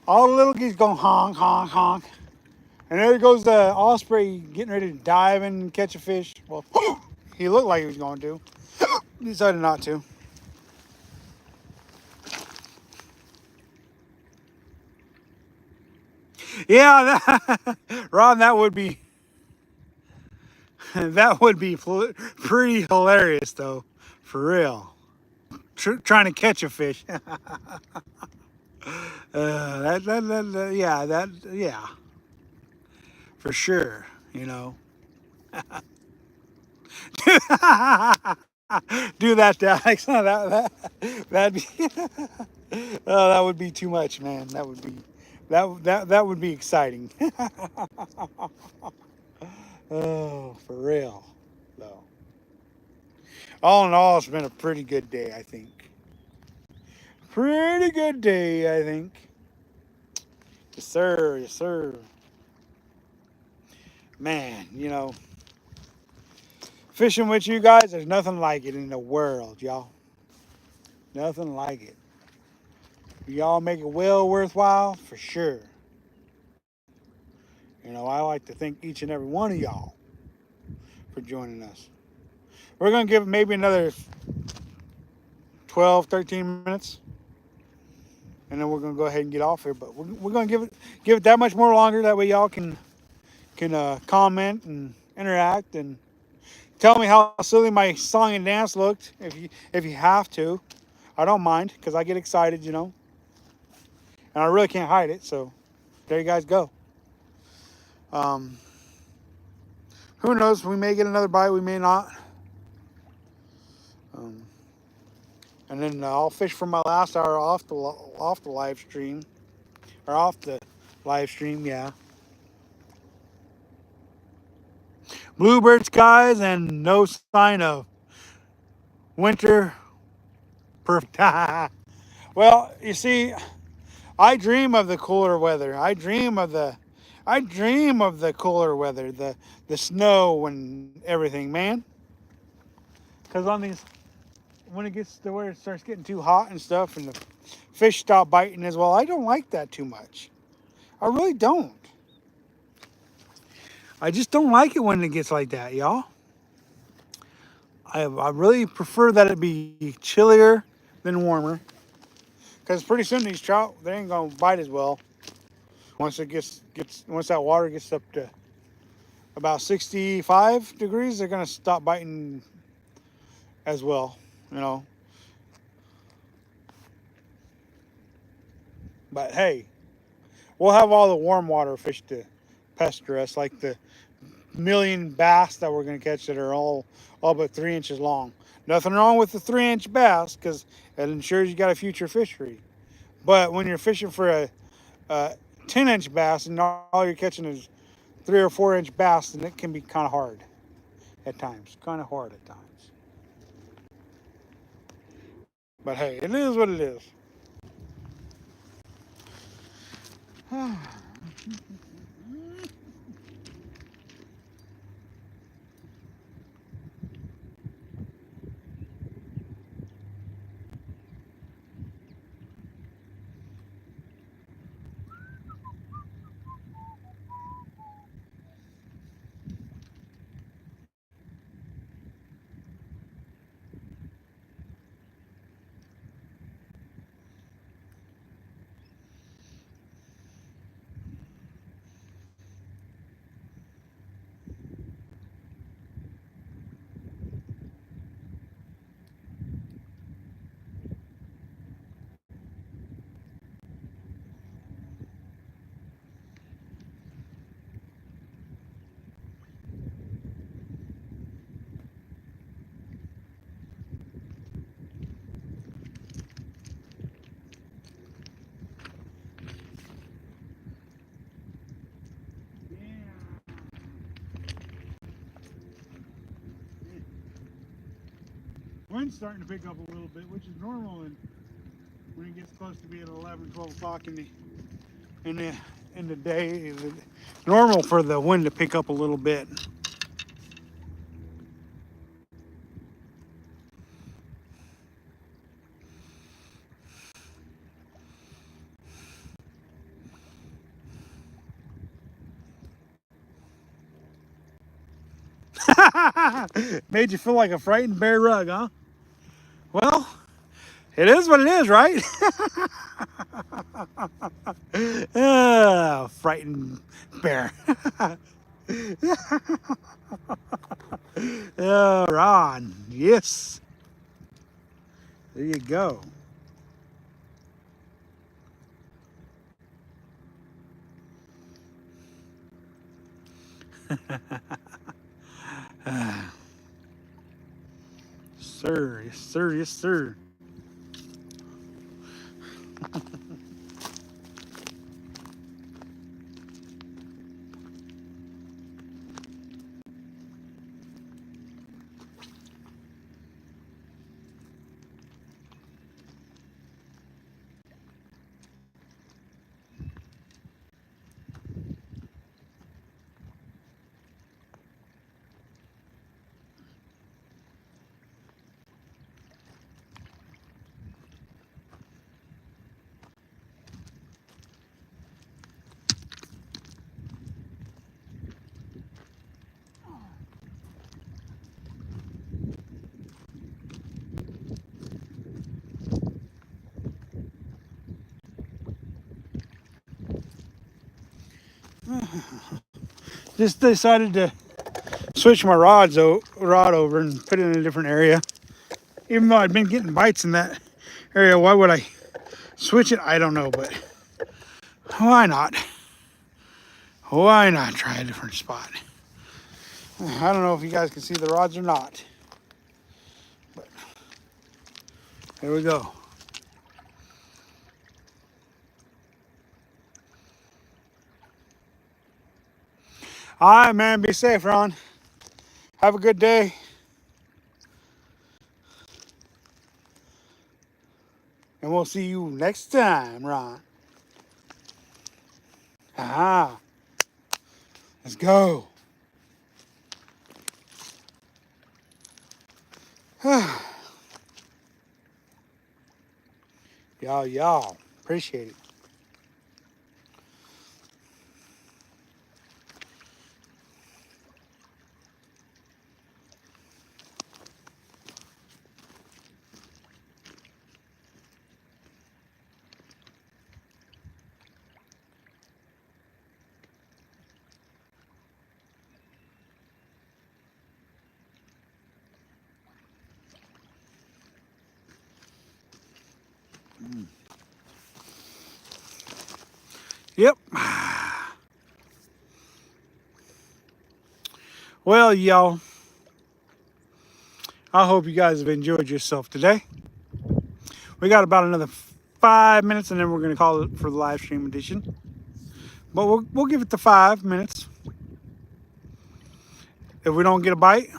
All the little geese going honk, honk, honk. And there goes the osprey getting ready to dive in and catch a fish. Well, he looked like he was going to. He decided not to. Yeah, Ron, that would be pretty hilarious though, for real. Trying to catch a fish. Yeah, for sure. You know, do that, Alex. That'd be, oh, that would be too much, man. That would be exciting. Oh, for real, though. All in all, it's been a pretty good day, I think. Pretty good day, I think. Yes, sir. Yes, sir. Man, fishing with you guys, there's nothing like it in the world, y'all. Nothing like it. Y'all make it well worthwhile, for sure. I like to thank each and every one of y'all for joining us. We're going to give it maybe another 12, 13 minutes. And then we're going to go ahead and get off here. But we're going to give it that much more longer. That way y'all can comment and interact and tell me how silly my song and dance looked. If you have to, I don't mind because I get excited, and I really can't hide it. So there you guys go. Who knows? We may get another bite. We may not. And then I'll fish for my last hour off the live stream, or off the live stream. Yeah. Bluebird skies and no sign of winter. Perfect. Well, you see, I dream of the cooler weather. I dream of the cooler weather, the snow and everything, man. Because when it gets to where it starts getting too hot and stuff, and the fish stop biting as well, I don't like that too much. I really don't. I just don't like it when it gets like that, y'all. I really prefer that it be chillier than warmer. Because pretty soon these trout, they ain't gonna bite as well. Once it once that water gets up to about 65 degrees, they're gonna stop biting as well, you know. But hey, we'll have all the warm water fish to pester us, like the million bass that we're gonna catch that are all but 3 inches long. Nothing wrong with the 3-inch bass because it ensures you got a future fishery. But when you're fishing for a 10-inch bass and all you're catching is 3 or 4 inch bass, then it can be kind of hard at times. Kind of hard at times. But hey, it is what it is. wind's starting to pick up a little bit, which is normal, and when it gets close to being 11, 12 o'clock in the day, it's normal for the wind to pick up a little bit. Made you feel like a frightened bear rug, huh? Well, it is what it is, right? Frightened bear. Oh, Ron, yes. There you go. Sir, yes, sir, yes, sir. Just decided to switch my rod over and put it in a different area. Even though I'd been getting bites in that area, why would I switch it? I don't know, but why not? Why not try a different spot? I don't know if you guys can see the rods or not, but there we go. All right, man, be safe, Ron. Have a good day. And we'll see you next time, Ron. Ah, let's go. Y'all, appreciate it. Yep. Well, y'all, I hope you guys have enjoyed yourself today. We got about another 5 minutes, and then we're going to call it for the live stream edition. But we'll give it the 5 minutes. If we don't get a bite,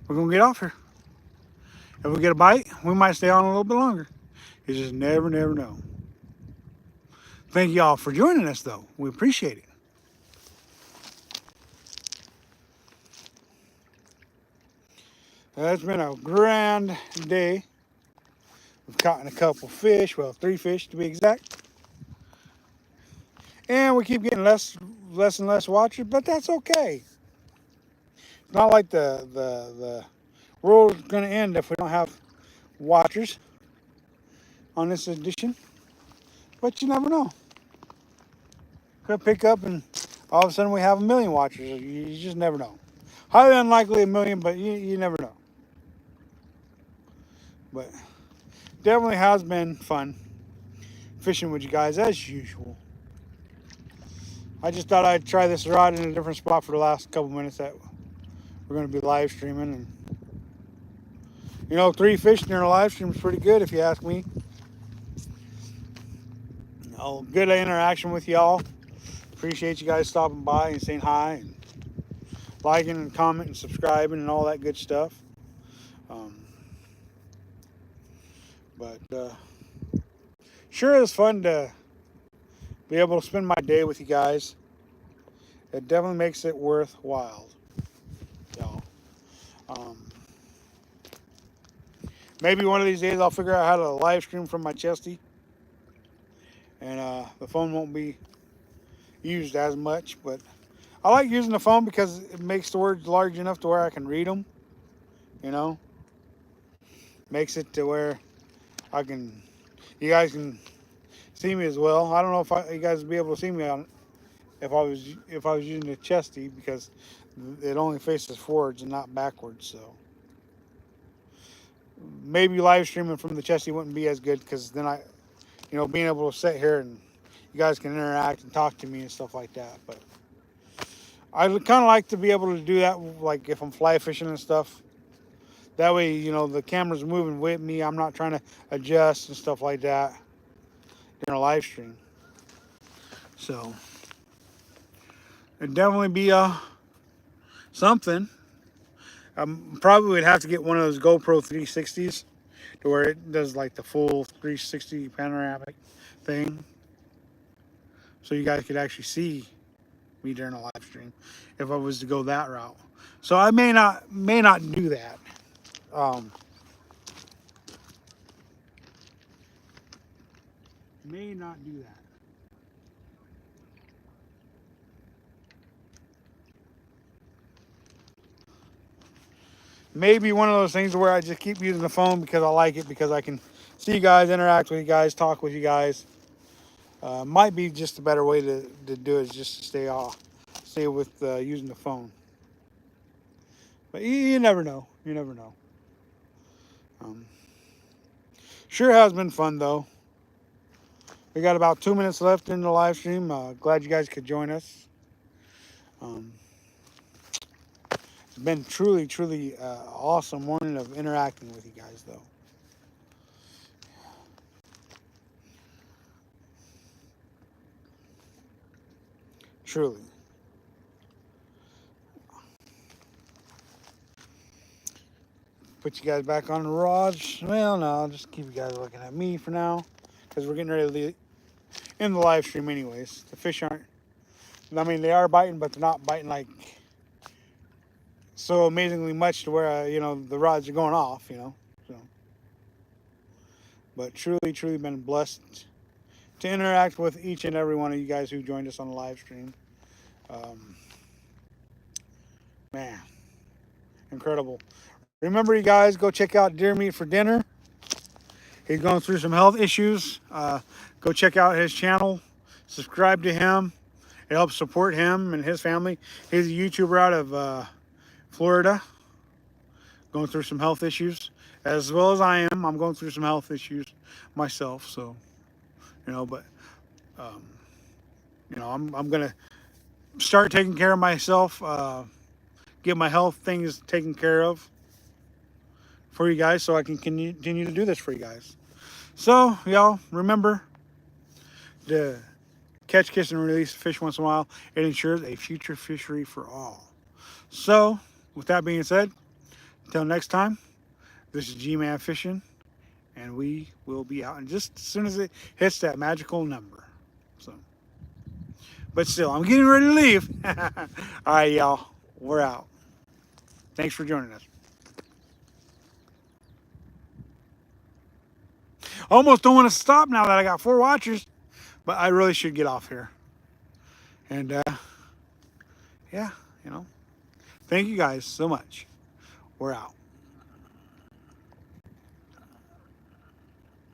we're going to get off here. If we get a bite, we might stay on a little bit longer. You just never know. Thank y'all for joining us, though. We appreciate it. It's been a grand day. We've caught a couple fish, well, 3 fish to be exact. And we keep getting less and less watchers, but that's okay. It's not like the world's going to end if we don't have watchers on this edition. But you never know. Could pick up and all of a sudden we have 1 million watchers. You just never know. Highly unlikely 1 million, but you never know. But definitely has been fun fishing with you guys as usual. I just thought I'd try this rod in a different spot for the last couple minutes that we're going to be live streaming. And you know, 3 fish during a live stream is pretty good if you ask me. You know, good interaction with y'all. Appreciate you guys stopping by and saying hi and liking and commenting and subscribing and all that good stuff. But sure is fun to be able to spend my day with you guys. It definitely makes it worthwhile. So, um, maybe one of these days I'll figure out how to live stream from my chesty, and the phone won't be used as much. But I like using the phone because it makes the words large enough to where I can read them. You know, makes it to where I can, you guys can see me as well. I don't know if you guys would be able to see me on if I was using the chesty because it only faces forwards and not backwards. So maybe live streaming from the chesty wouldn't be as good because then being able to sit here and you guys can interact and talk to me and stuff like that. But I would kind of like to be able to do that, like if I'm fly fishing and stuff. That way, the camera's moving with me. I'm not trying to adjust and stuff like that during a live stream. So it'd definitely be something. Probably would have to get one of those GoPro 360s to where it does like the full 360 panoramic thing, so you guys could actually see me during a live stream if I was to go that route. So I may not do that. May not do that. Maybe one of those things where I just keep using the phone because I like it, because I can see you guys, interact with you guys, talk with you guys. Might be just a better way to do it, is just to stay with using the phone. But you never know. You never know. Um, sure has been fun though. We got about 2 minutes left in the live stream. Glad you guys could join us. Um, it's been truly, truly awesome morning of interacting with you guys though. Truly. Put you guys back on the rods. Well, no, I'll just keep you guys looking at me for now, because we're getting ready to end the live stream anyways. The fish aren't, I mean, they are biting, but they're not biting like so amazingly much to where, the rods are going off, So, but truly, truly been blessed to interact with each and every one of you guys who joined us on the live stream. Um, man, incredible. Remember, you guys, go check out Deer Meat for Dinner. He's going through some health issues. Go check out his channel. Subscribe to him. It helps support him and his family. He's a YouTuber out of Florida, going through some health issues, as well as I am. I'm going through some health issues myself. So, but um, I'm gonna start taking care of myself. Get my health things taken care of for you guys, so I can continue to do this for you guys. So, y'all, remember to catch, kiss, and release fish once in a while. It ensures a future fishery for all. So, with that being said, until next time, this is Gman Fishing, and we will be out. And just as soon as it hits that magical number. So, but still, I'm getting ready to leave. All right, y'all, we're out. Thanks for joining us. Almost don't want to stop now that I got 4 watchers, but I really should get off here. And yeah, thank you guys so much. We're out.